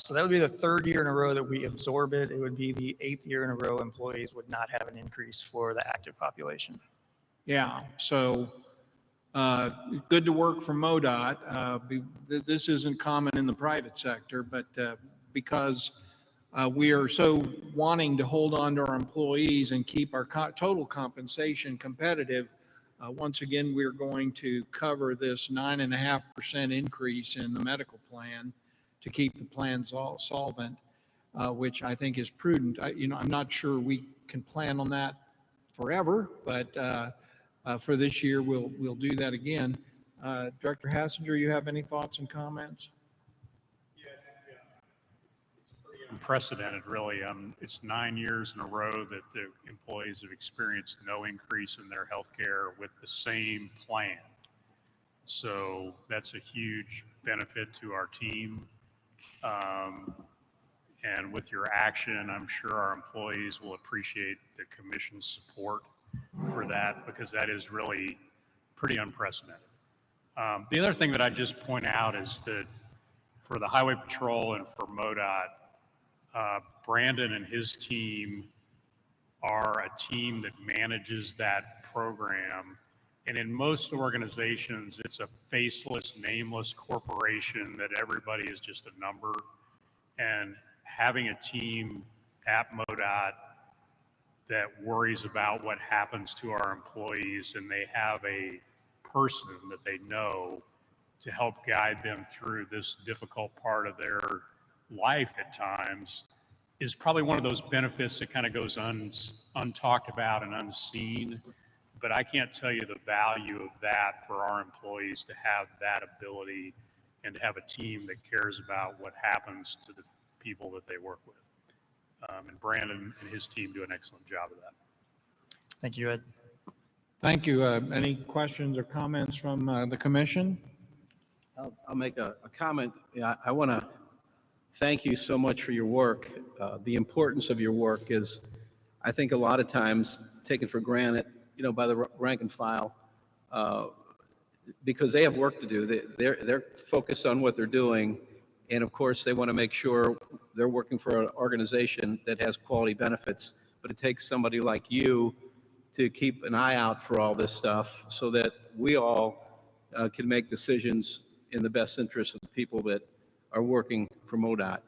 So that would be the third year in a row that we absorb it. It would be the 8th year in a row employees would not have an increase for the active population. Yeah, so good to work for MoDOT. This isn't common in the private sector, but because we are so wanting to hold on to our employees and keep our total compensation competitive, once again, we're going to cover this 9.5% increase in the medical plan to keep the plans all solvent, which I think is prudent. I'm not sure we can plan on that forever, but for this year, we'll do that again. Director Hassinger, you have any thoughts and comments? Unprecedented, really. It's 9 years in a row that the employees have experienced no increase in their health care with the same plan. So that's a huge benefit to our team. And with your action, I'm sure our employees will appreciate the commission's support for that, because that is really pretty unprecedented. The other thing that I'd just point out is that for the Highway Patrol and for MoDOT, Brandon and his team are a team that manages that program. And in most organizations, it's a faceless, nameless corporation that everybody is just a number. And having a team at MoDOT that worries about what happens to our employees, and they have a person that they know to help guide them through this difficult part of their life at times, is probably one of those benefits that kind of goes untalked about and unseen. But I can't tell you the value of that for our employees, to have that ability and to have a team that cares about what happens to the people that they work with. And Brandon and his team do an excellent job of that. Thank you, Ed. Thank you. Any questions or comments from the commission? I'll make a comment. Yeah, I want to thank you so much for your work. The importance of your work is, I think, a lot of times taken for granted, by the rank and file, because they have work to do. They're focused on what they're doing, and of course, they want to make sure they're working for an organization that has quality benefits. But it takes somebody like you to keep an eye out for all this stuff, so that we all can make decisions in the best interest of the people that are working for MoDOT.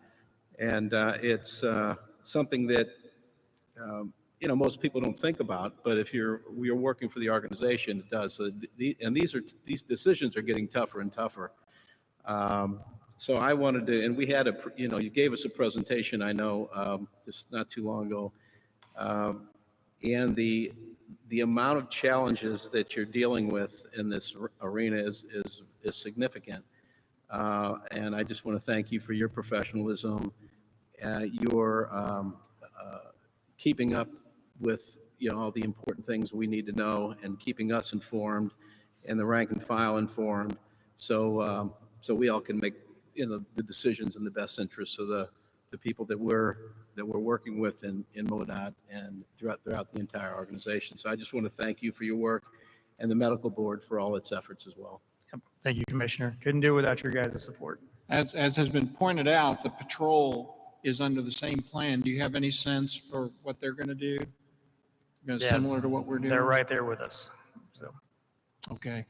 And it's something that most people don't think about, but if you're working for the organization, it does. So these decisions are getting tougher and tougher. So I wanted to, and we had you gave us a presentation, I know, just not too long ago, and the amount of challenges that you're dealing with in this arena is significant. And I just want to thank you for your professionalism, your keeping up with all the important things we need to know, and keeping us informed and the rank and file informed, so we all can make the decisions in the best interest of the people that we're working with in MoDOT and throughout the entire organization. So I just want to thank you for your work, and the medical board for all its efforts as well. Thank you, Commissioner. Couldn't do it without your guys' support. As has been pointed out, the patrol is under the same plan. Do you have any sense for what they're going to do? Yeah, Similar to what we're doing? They're right there with us. So, Okay.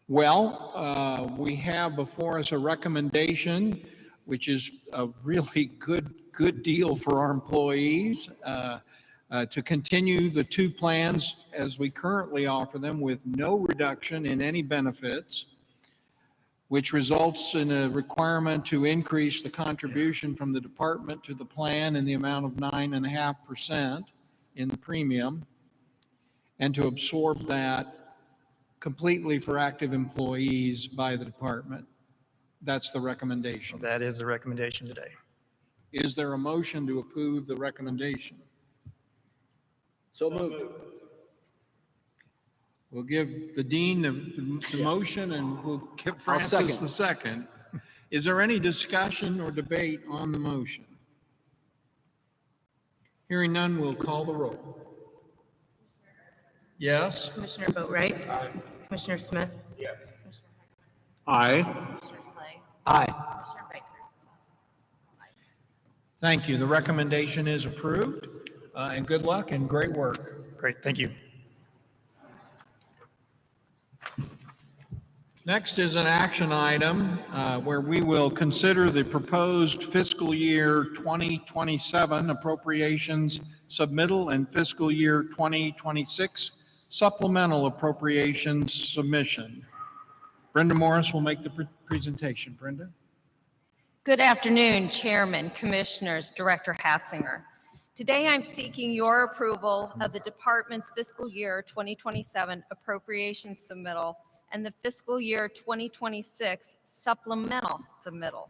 Well, we have before us a recommendation, which is a really good deal for our employees, to continue the two plans as we currently offer them, with no reduction in any benefits, which results in a requirement to increase the contribution from the department to the plan in the amount of 9.5% in the premium, and to absorb that completely for active employees by the department. That's the recommendation. that is the recommendation today. Is there a motion to approve the recommendation? So moved. We'll give the dean the motion, and we'll give I'll Francis second. the second. Is there any discussion or debate on the motion? Hearing none, we'll call the roll. Yes? Commissioner Boatright? Aye. Commissioner Smith? Yes. Aye. Commissioner Slay? Aye. Commissioner Baker? Thank you. The recommendation is approved, and good luck and great work. Great, thank you. Next is an action item where we will consider the proposed fiscal year 2027 appropriations submittal and fiscal year 2026 supplemental appropriations submission. Brenda Morris will make the presentation. Brenda? Good afternoon, Chairman, Commissioners, Director Hassinger. Today, I'm seeking your approval of the department's fiscal year 2027 appropriations submittal and the fiscal year 2026 supplemental submittal.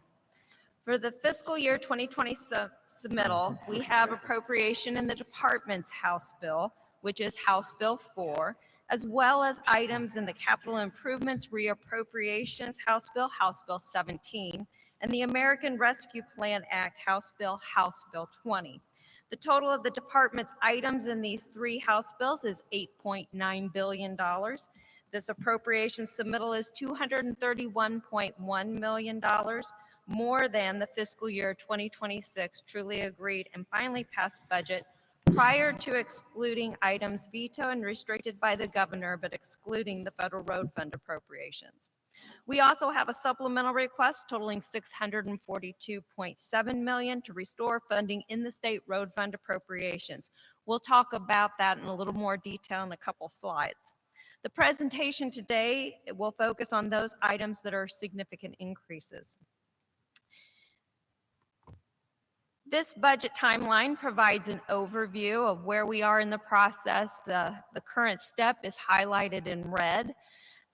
For the fiscal year 2027 submittal, we have appropriation in the department's House bill, which is House Bill 4, as well as items in the capital improvements reappropriations House Bill 17, and the American Rescue Plan Act House Bill 20. The total of the department's items in these three House bills is $8.9 billion. This appropriation submittal is $231.1 million, more than the fiscal year 2026 truly agreed and finally passed budget prior to excluding items vetoed and restricted by the governor, but excluding the federal road fund appropriations. We also have a supplemental request totaling $642.7 million to restore funding in the state road fund appropriations. We'll talk about that in a little more detail in a couple slides. The presentation today will focus on those items that are significant increases. This budget timeline provides an overview of where we are in the process. The current step is highlighted in red.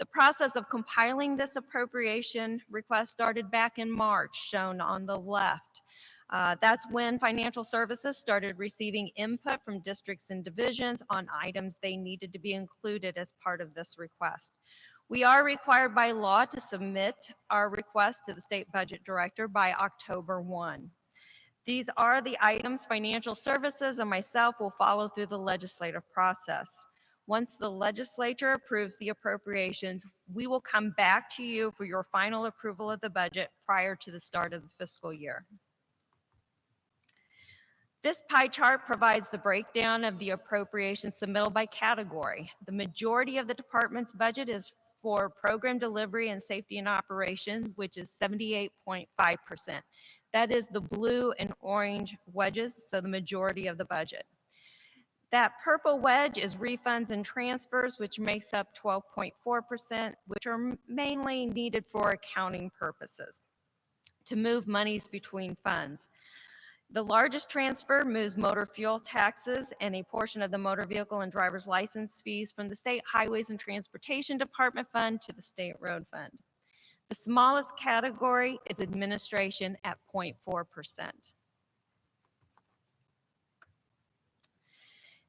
The process of compiling this appropriation request started back in March, shown on the left. That's when financial services started receiving input from districts and divisions on items they needed to be included as part of this request. We are required by law to submit our request to the state budget director by October 1. These are the items financial services and myself will follow through the legislative process. Once the legislature approves the appropriations, we will come back to you for your final approval of the budget prior to the start of the fiscal year. This pie chart provides the breakdown of the appropriations submitted by category. The majority of the department's budget is for program delivery and safety and operations, which is 78.5%. That is the blue and orange wedges, so the majority of the budget. That purple wedge is refunds and transfers, which makes up 12.4%, which are mainly needed for accounting purposes to move monies between funds. The largest transfer moves motor fuel taxes and a portion of the motor vehicle and driver's license fees from the State Highways and Transportation Department Fund to the State Road Fund. The smallest category is administration at 0.4%.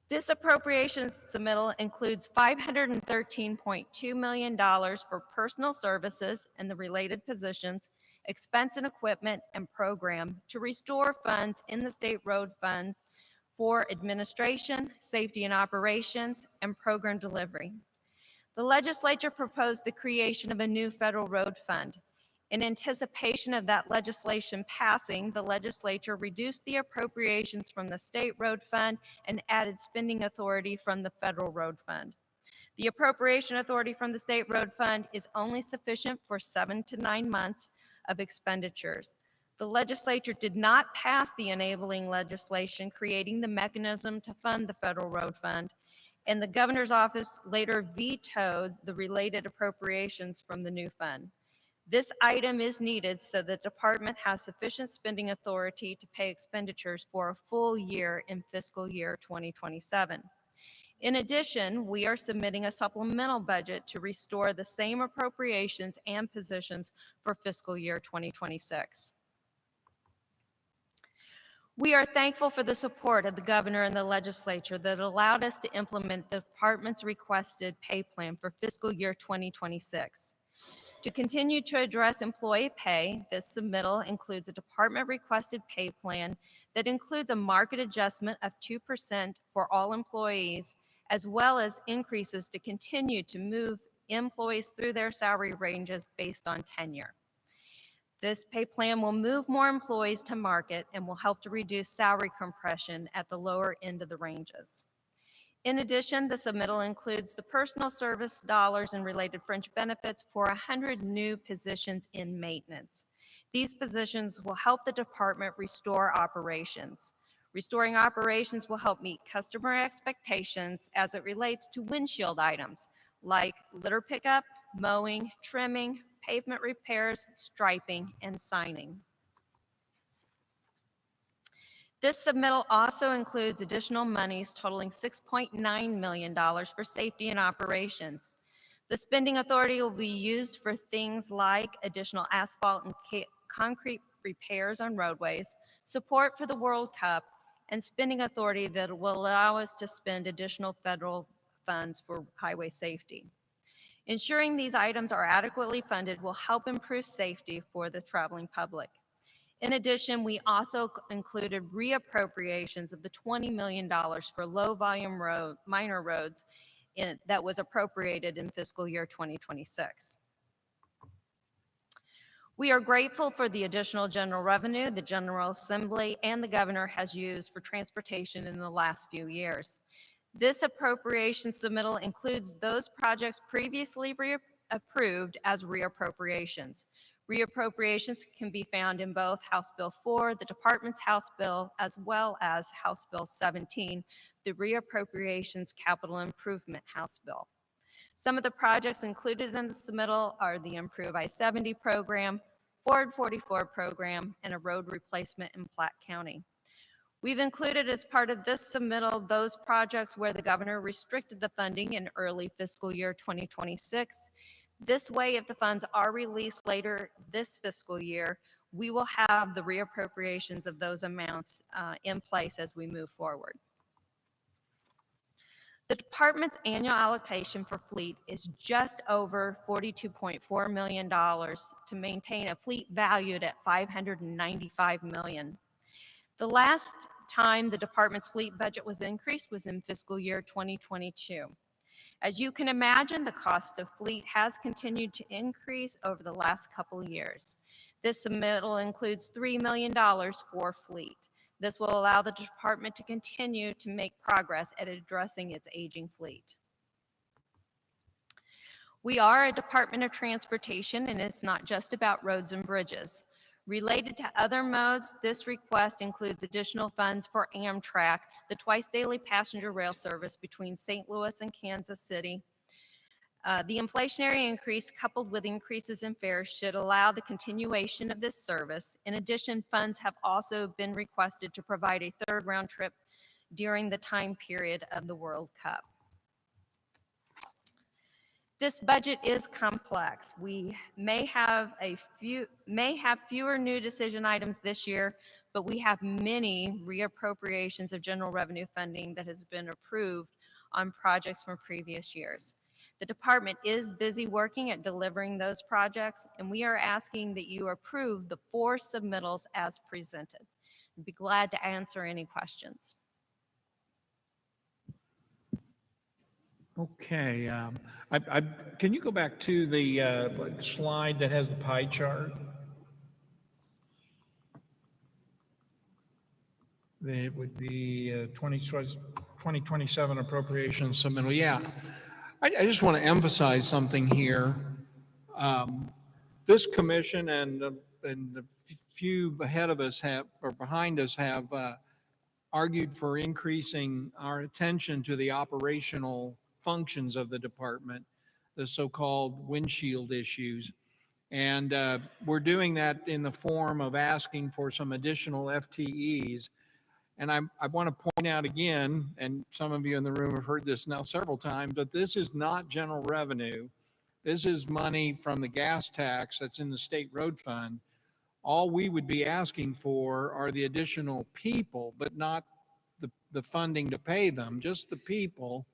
This appropriations submittal includes $513.2 million for personal services and the related positions, expense and equipment, and program to restore funds in the State Road Fund for administration, safety and operations, and program delivery. The legislature proposed the creation of a new federal road fund. In anticipation of that legislation passing, the legislature reduced the appropriations from the State Road Fund and added spending authority from the Federal Road Fund. The appropriation authority from the State Road Fund is only sufficient for 7 to 9 months of expenditures. The legislature did not pass the enabling legislation creating the mechanism to fund the Federal Road Fund, and the governor's office later vetoed the related appropriations from the new fund. This item is needed so the department has sufficient spending authority to pay expenditures for a full year in fiscal year 2027. In addition, we are submitting a supplemental budget to restore the same appropriations and positions for fiscal year 2026. We are thankful for the support of the governor and the legislature that allowed us to implement the department's requested pay plan for fiscal year 2026. To continue to address employee pay, this submittal includes a department-requested pay plan that includes a market adjustment of 2% for all employees, as well as increases to continue to move employees through their salary ranges based on tenure. This pay plan will move more employees to market and will help to reduce salary compression at the lower end of the ranges. In addition, the submittal includes the personal service dollars and related fringe benefits for 100 new positions in maintenance. These positions will help the department restore operations. Restoring operations will help meet customer expectations as it relates to windshield items like litter pickup, mowing, trimming, pavement repairs, striping, and signing. This submittal also includes additional monies totaling $6.9 million for safety and operations. The spending authority will be used for things like additional asphalt and concrete repairs on roadways, support for the World Cup, and spending authority that will allow us to spend additional federal funds for highway safety. Ensuring these items are adequately funded will help improve safety for the traveling public. In addition, we also included reappropriations of the $20 million for low-volume minor roads that was appropriated in fiscal year 2026. We are grateful for the additional general revenue the General Assembly and the governor has used for transportation in the last few years. This appropriation submittal includes those projects previously approved as reappropriations. Reappropriations can be found in both House Bill 4, the department's House Bill, as well as House Bill 17, the Reappropriations Capital Improvement House Bill. Some of the projects included in the submittal are the Improve I-70 program, Ford 44 program, and a road replacement in Platte County. We've included as part of this submittal those projects where the governor restricted the funding in early fiscal year 2026. This way, if the funds are released later this fiscal year, we will have the reappropriations of those amounts in place as we move forward. The department's annual allocation for fleet is just over $42.4 million to maintain a fleet valued at $595 million. The last time the department's fleet budget was increased was in fiscal year 2022. As you can imagine, the cost of fleet has continued to increase over the last couple of years. This submittal includes $3 million for fleet. This will allow the department to continue to make progress at addressing its aging fleet. We are a Department of Transportation, and it's not just about roads and bridges. Related to other modes, this request includes additional funds for Amtrak, the twice-daily passenger rail service between St. Louis and Kansas City. The inflationary increase coupled with increases in fares should allow the continuation of this service. In addition, funds have also been requested to provide a third round trip during the time period of the World Cup. This budget is complex. We may have fewer new decision items this year, but we have many reappropriations of general revenue funding that has been approved on projects from previous years. The department is busy working at delivering those projects, and we are asking that you approve the 4 submittals as presented. I'd be glad to answer any questions. Okay, can you go back to the slide that has the pie chart? It would be 2027 appropriations submittal. Yeah, I just want to emphasize something here. This commission and the few ahead of us have, or behind us have argued for increasing our attention to the operational functions of the department, the so-called windshield issues. And we're doing that in the form of asking for some additional FTEs. And I want to point out again, and some of you in the room have heard this now several times, but this is not general revenue. This is money from the gas tax that's in the state road fund. All we would be asking for are the additional people, but not the funding to pay them, just the people,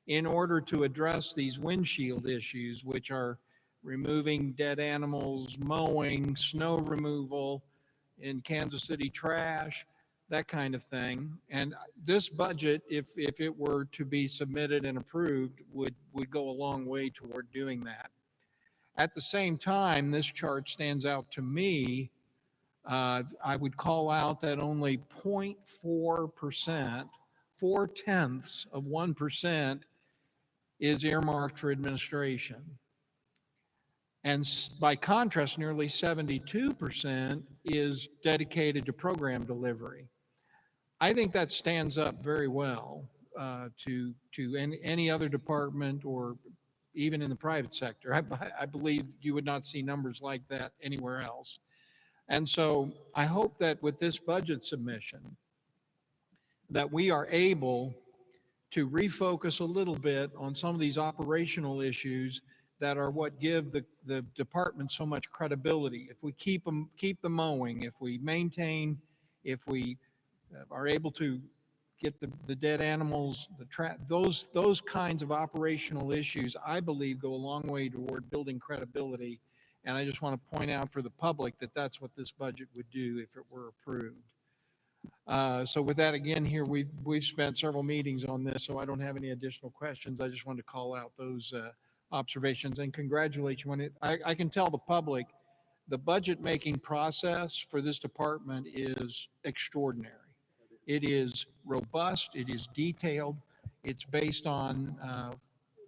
in order to address these windshield issues, which are removing dead animals, mowing, snow removal, in Kansas City trash, that kind of thing. And this budget, if it were to be submitted and approved, would go a long way toward doing that. At the same time, this chart stands out to me. I would call out that only 0.4%, 0.4%, is earmarked for administration. And by contrast, nearly 72% is dedicated to program delivery. I think that stands up very well to any other department or even in the private sector. I believe you would not see numbers like that anywhere else. And so I hope that with this budget submission, that we are able to refocus a little bit on some of these operational issues that are what give the department so much credibility. If we keep the mowing, if we maintain, if we are able to get the dead animals, those kinds of operational issues, I believe, go a long way toward building credibility. And I just want to point out for the public that that's what this budget would do if it were approved. So with that, again, here we've spent several meetings on this, so I don't have any additional questions. I just wanted to call out those observations and congratulate you. I can tell the public the budget-making process for this department is extraordinary. It is robust, it is detailed, it's based on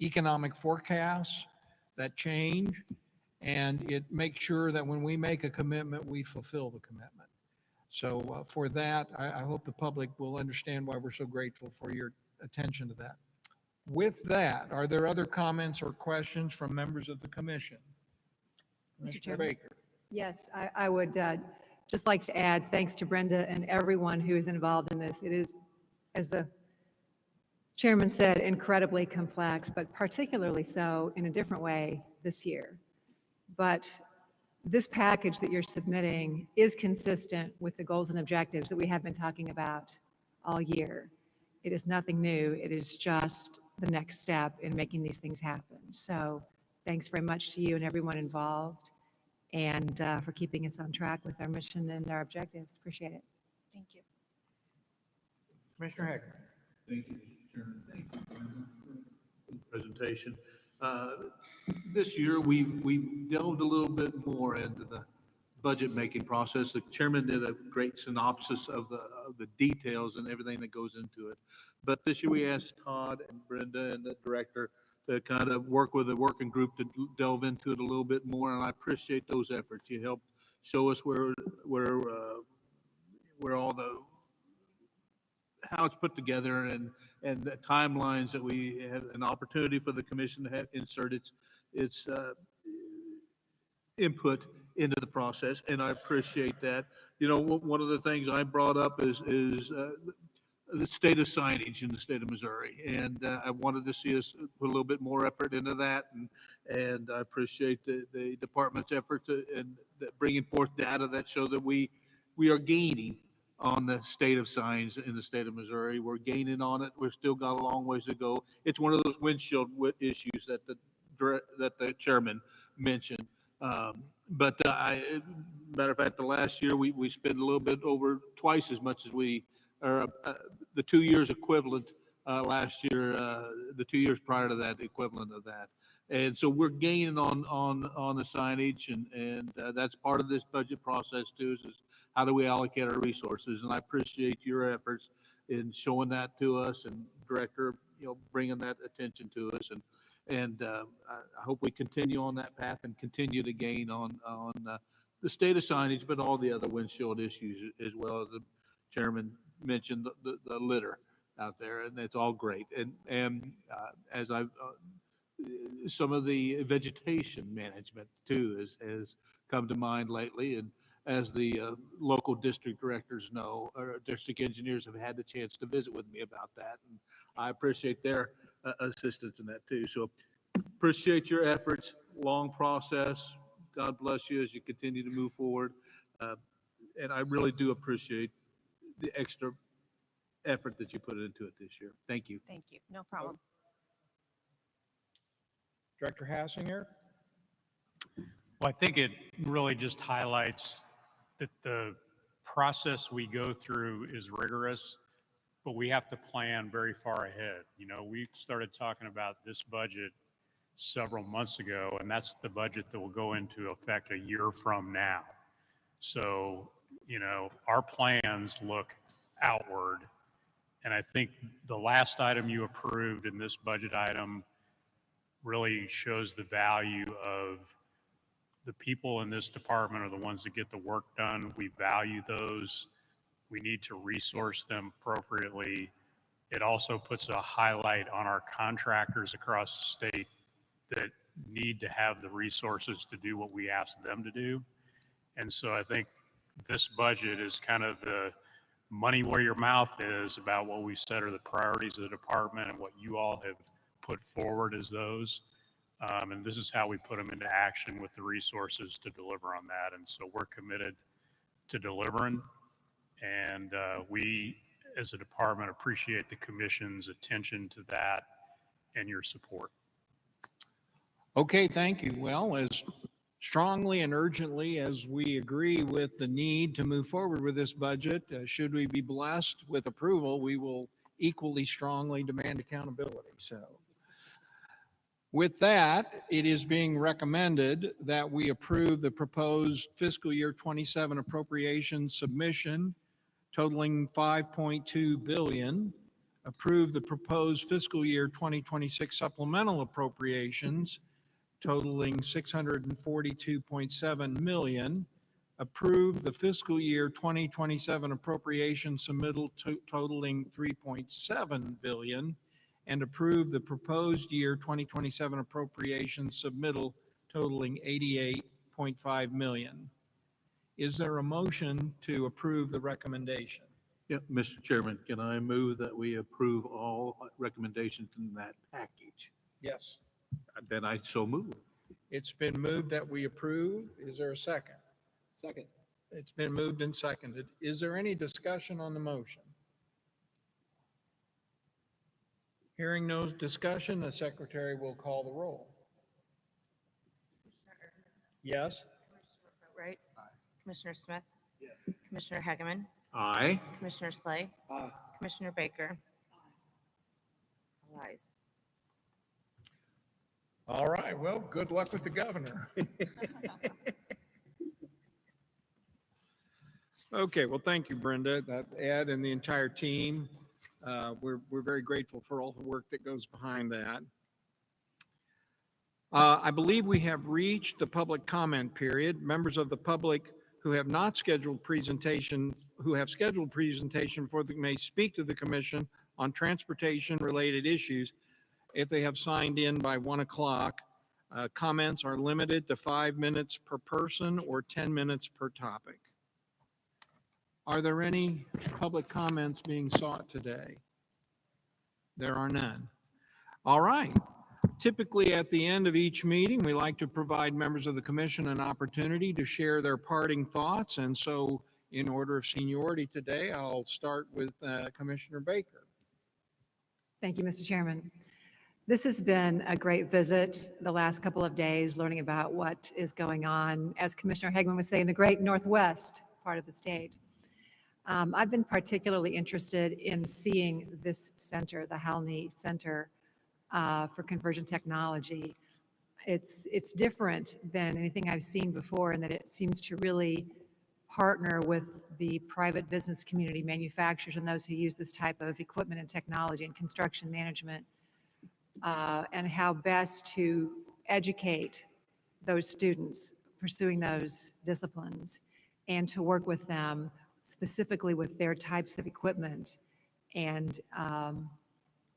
economic forecasts that change, and it makes sure that when we make a commitment, we fulfill the commitment. So for that, I hope the public will understand why we're so grateful for your attention to that. With that, are there other comments or questions from members of the commission? Mr. Commissioner Chairman? Baker. Yes, I would just like to add thanks to Brenda and everyone who is involved in this. It is, as the chairman said, incredibly complex, but particularly so in a different way this year. But this package that you're submitting is consistent with the goals and objectives that we have been talking about all year. It is nothing new. It is just the next step in making these things happen. So thanks very much to you and everyone involved, and for keeping us on track with our mission and our objectives. Appreciate it. Thank you. Commissioner Heckman. Thank you, Mr. Chairman. Thank you for the presentation. This year, we delved a little bit more into the budget-making process. The chairman did a great synopsis of the details and everything that goes into it. But this year, we asked Todd and Brenda and the director to kind of work with a working group to delve into it a little bit more, and I appreciate those efforts. You helped show us where all the how it's put together and the timelines that we have an opportunity for the commission to have insert its input into the process, and I appreciate that. You know, one of the things I brought up is the state of signage in the state of Missouri, and I wanted to see us put a little bit more effort into that, and I appreciate the department's efforts and bringing forth data that show that we are gaining on the state of signs in the state of Missouri. We're gaining on it. We've still got a long ways to go. It's one of those windshield issues that the chairman mentioned. But matter of fact, the last year we spent a little bit over twice as much as the 2 years equivalent last year, the 2 years prior to that, equivalent of that. And so we're gaining on the signage, and that's part of this budget process too, is how do we allocate our resources? And I appreciate your efforts in showing that to us, and Director, bringing that attention to us. And I hope we continue on that path and continue to gain on the state of signage, but all the other windshield issues as well. As the chairman mentioned, the litter out there, and it's all great. And as I've some of the vegetation management too has come to mind lately, and as the local district directors know, or district engineers have had the chance to visit with me about that, and I appreciate their assistance in that too. So appreciate your efforts. Long process. God bless you as you continue to move forward, and I really do appreciate the extra effort that you put into it this year. Thank you. Thank you. No problem. Director Hassinger. Well, I think it really just highlights that the process we go through is rigorous, but we have to plan very far ahead. We started talking about this budget several months ago, and that's the budget that will go into effect a year from now. So, our plans look outward, and I think the last item you approved in this budget item really shows the value of the people in this department are the ones that get the work done. We value those. We need to resource them appropriately. It also puts a highlight on our contractors across the state that need to have the resources to do what we ask them to do. And so I think this budget is kind of the money where your mouth is about what we said are the priorities of the department and what you all have put forward as those. And this is how we put them into action with the resources to deliver on that. And so we're committed to delivering. And we, as a department, appreciate the commission's attention to that and your support. Okay, thank you. Well, as strongly and urgently as we agree with the need to move forward with this budget, should we be blessed with approval, we will equally strongly demand accountability. So With that, it is being recommended that we approve the proposed fiscal year 27 appropriation submission totaling 5.2 billion, approve the proposed fiscal year 2026 supplemental appropriations totaling 642.7 million, approve the fiscal year 2027 appropriation submittal totaling 3.7 billion, and approve the proposed year 2027 appropriation submittal totaling 88.5 million. Is there a motion to approve the recommendation? Yeah, Mr. Chairman, can I move that we approve all recommendations in that package? Yes. Then I so move. It's been moved that we approve. Is there a second? Second. It's been moved and seconded. Is there any discussion on the motion? Hearing no discussion, the secretary will call the roll. Yes? Right? Commissioner Smith? Commissioner Hegeman? Aye. Commissioner Slay? Aye. Commissioner Baker? All ayes. All right, well, good luck with the governor. Okay, well, thank you, Brenda, Ed, and the entire team. We're very grateful for all the work that goes behind that. I believe we have reached the public comment period. Members of the public who have not scheduled presentation, who have scheduled presentation for the, may speak to the commission on transportation-related issues if they have signed in by 1 o'clock. Comments are limited to 5 minutes per person or 10 minutes per topic. Are there any public comments being sought today? There are none. All right. Typically, at the end of each meeting, we like to provide members of the commission an opportunity to share their parting thoughts. And so, in order of seniority today, I'll start with Commissioner Baker. Thank you, Mr. Chairman. This has been a great visit the last couple of days, learning about what is going on, as Commissioner Hegman was saying, the great Northwest part of the state. I've been particularly interested in seeing this center, the Halney Center for Conversion Technology. It's different than anything I've seen before in that it seems to really partner with the private business community, manufacturers, and those who use this type of equipment and technology and construction management, and how best to educate those students pursuing those disciplines and to work with them specifically with their types of equipment and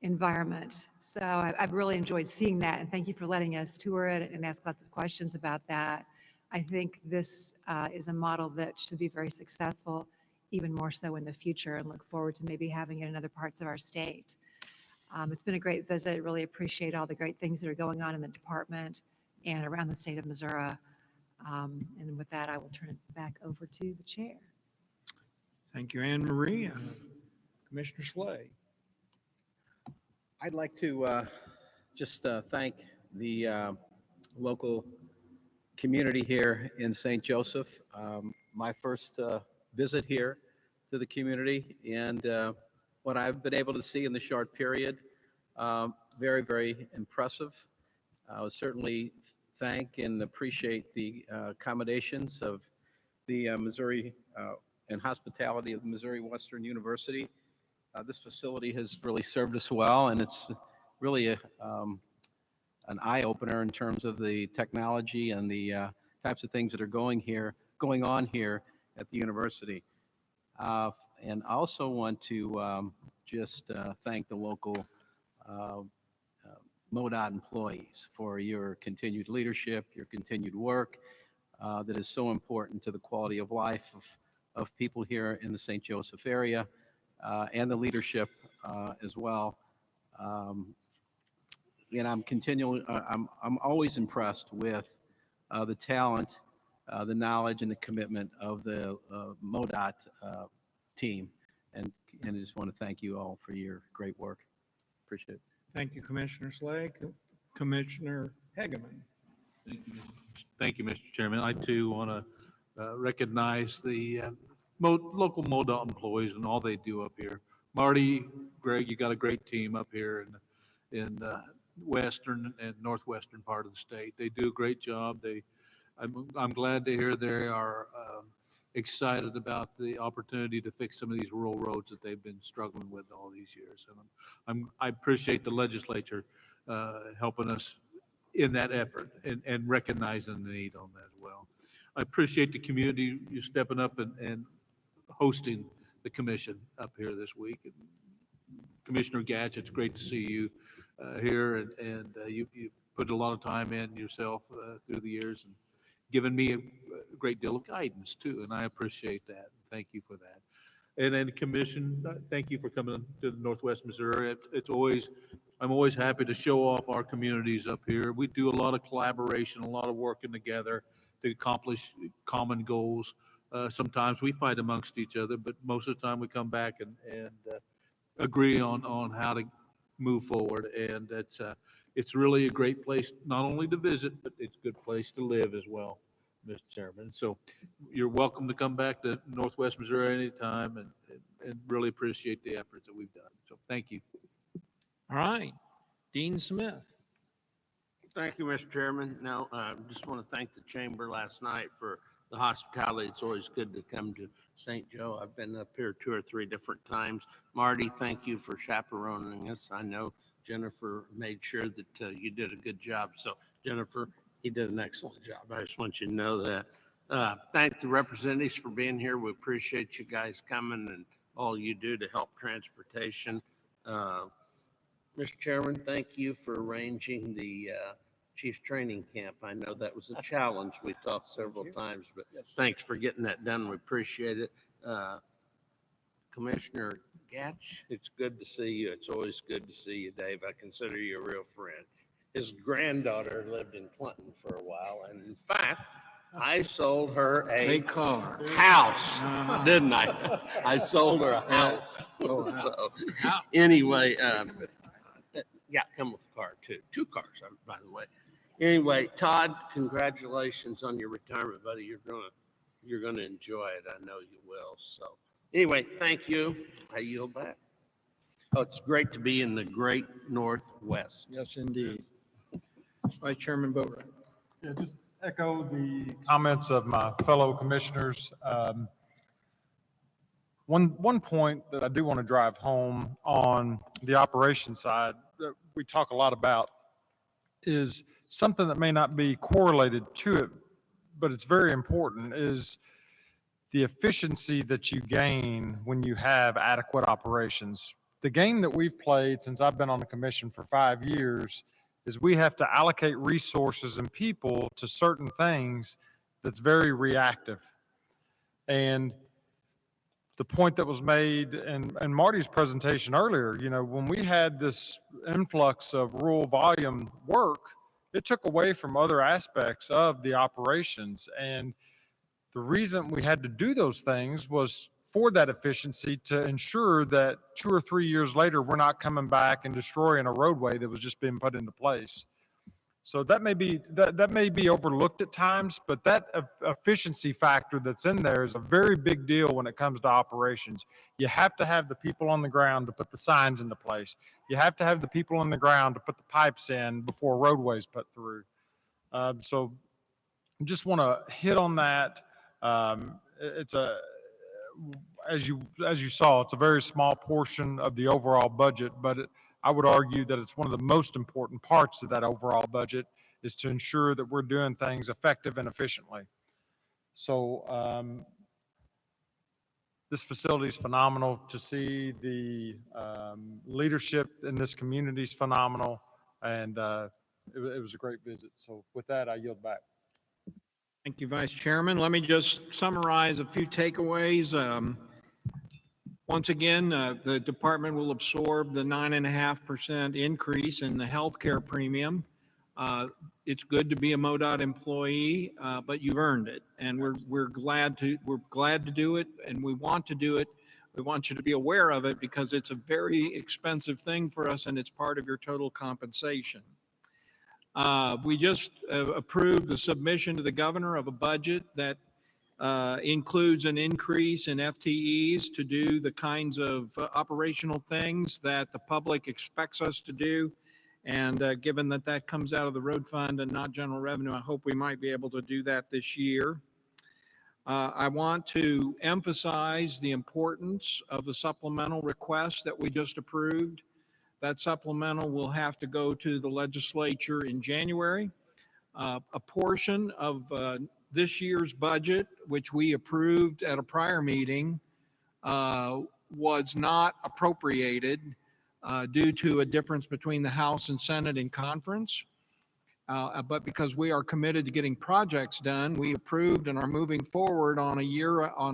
environment. So I've really enjoyed seeing that, and thank you for letting us tour it and ask lots of questions about that. I think this is a model that should be very successful, even more so in the future, and look forward to maybe having it in other parts of our state. It's been a great visit. Really appreciate all the great things that are going on in the department and around the state of Missouri. And with that, I will turn it back over to the chair. Thank you, Anne Marie. Commissioner Slay. I'd like to just thank the local community here in St. Joseph. My first visit here to the community, and what I've been able to see in the short period, very, very impressive. I would certainly thank and appreciate the accommodations of the Missouri and hospitality of Missouri Western University. This facility has really served us well, and it's really an eye-opener in terms of the technology and the types of things that are going on here at the university. And I also want to just thank the local MoDOT employees for your continued leadership, your continued work that is so important to the quality of life of people here in the St. Joseph area, and the leadership as well. And I'm always impressed with the talent, the knowledge, and the commitment of the MoDOT team. And I just want to thank you all for your great work. Appreciate it. Thank you, Commissioner Slay. Commissioner Hegeman. Thank you, Mr. Chairman. I too want to recognize the local MoDOT employees and all they do up here. Marty, Greg, you got a great team up here, and western and northwestern part of the state. They do a great job. I'm glad to hear they are excited about the opportunity to fix some of these rural roads that they've been struggling with all these years. And I appreciate the legislature helping us in that effort and recognizing the need on that as well. I appreciate the community, you stepping up and hosting the commission up here this week. And Commissioner Gatch, it's great to see you here, and you put a lot of time in yourself through the years and given me a great deal of guidance too, and I appreciate that. Thank you for that. And then commission, thank you for coming to Northwest Missouri. I'm always happy to show off our communities up here. We do a lot of collaboration, a lot of working together to accomplish common goals. Sometimes we fight amongst each other, but most of the time we come back and agree on how to move forward. And it's really a great place, not only to visit, but it's a good place to live as well, Mr. Chairman. So you're welcome to come back to Northwest Missouri anytime, and really appreciate the efforts that we've done. So thank you. All right, Dean Smith. Thank you, Mr. Chairman. Now, just want to thank the chamber last night for the hospitality. It's always good to come to St. Joe. I've been up here 2 or 3 different times. Marty, thank you for chaperoning us. I know Jennifer made sure that you did a good job. So Jennifer, he did an excellent job. I just want you to know that. Thank the representatives for being here. We appreciate you guys coming and all you do to help transportation. Mr. Chairman, thank you for arranging the Chiefs Training Camp. I know that was a challenge. We talked several times, but thanks for getting that done. We appreciate it. Commissioner Gatch, it's good to see you. It's always good to see you, Dave. I consider you a real friend. His granddaughter lived in Clinton for a while, and in fact, I sold her a car house, didn't I? I sold her a house. So, anyway, yeah, come with a car too. 2 cars, by the way. Anyway, Todd, congratulations on your retirement, buddy. You're gonna enjoy it. I know you will. So, anyway, thank you. I yield back. Oh, it's great to be in the great Northwest. Yes, indeed. Vice Chairman Boatright. Yeah, just echo the comments of my fellow commissioners. One point that I do want to drive home on the operations side that we talk a lot about is something that may not be correlated to it, but it's very important, is the efficiency that you gain when you have adequate operations. The game that we've played since I've been on the commission for 5 years is we have to allocate resources and people to certain things that's very reactive. And the point that was made in Marty's presentation earlier, you know, when we had this influx of rural volume work, it took away from other aspects of the operations. And the reason we had to do those things was for that efficiency, to ensure that 2 or 3 years later, we're not coming back and destroying a roadway that was just being put into place. So that may be overlooked at times, but that efficiency factor that's in there is a very big deal when it comes to operations. You have to have the people on the ground to put the signs into place. You have to have the people on the ground to put the pipes in before roadways put through. So just want to hit on that. As you saw, it's a very small portion of the overall budget, but I would argue that it's one of the most important parts of that overall budget, is to ensure that we're doing things effective and efficiently. So this facility is phenomenal. To see the leadership in this community is phenomenal, and it was a great visit. So with that, I yield back. Thank you, Vice Chairman. Let me just summarize a few takeaways. Once again, the department will absorb the 9.5% increase in the healthcare premium. It's good to be a MoDOT employee, but you've earned it, and we're glad to do it, and we want to do it. We want you to be aware of it because it's a very expensive thing for us, and it's part of your total compensation. We just approved the submission to the governor of a budget that includes an increase in FTEs to do the kinds of operational things that the public expects us to do. And given that that comes out of the road fund and not general revenue, I hope we might be able to do that this year. I want to emphasize the importance of the supplemental request that we just approved. That supplemental will have to go to the legislature in January. A portion of this year's budget, which we approved at a prior meeting, was not appropriated due to a difference between the House and Senate in conference. But because we are committed to getting projects done, we approved and are moving forward on a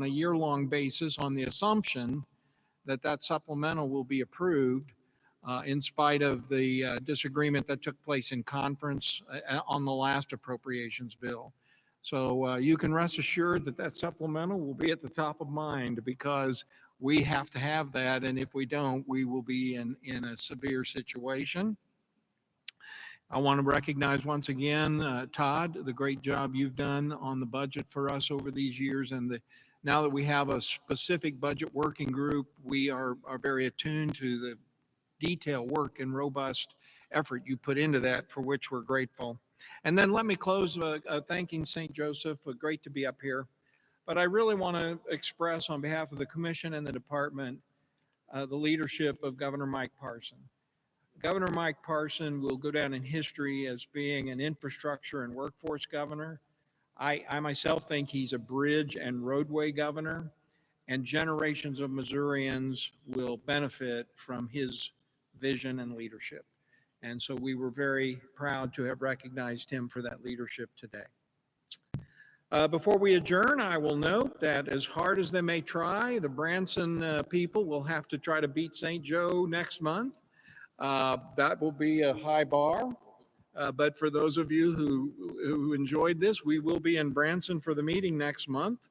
year-long basis on the assumption that that supplemental will be approved in spite of the disagreement that took place in conference on the last appropriations bill. So you can rest assured that that supplemental will be at the top of mind because we have to have that, and if we don't, we will be in a severe situation. I want to recognize once again, Todd, the great job you've done on the budget for us over these years. And now that we have a specific budget working group, we are very attuned to the detailed work and robust effort you put into that, for which we're grateful. And then let me close thanking St. Joseph. Great to be up here. But I really want to express on behalf of the commission and the department, the leadership of Governor Mike Parson. Governor Mike Parson will go down in history as being an infrastructure and workforce governor. I myself think he's a bridge and roadway governor, and generations of Missourians will benefit from his vision and leadership. And so we were very proud to have recognized him for that leadership today. Before we adjourn, I will note that as hard as they may try, the Branson people will have to try to beat St. Joe next month. That will be a high bar. But for those of you who enjoyed this, we will be in Branson for the meeting next month.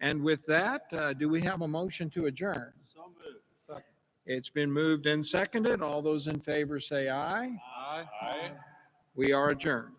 And with that, do we have a motion to adjourn? So moved. Second. It's been moved and seconded. All those in favor say aye. Aye. We are adjourned.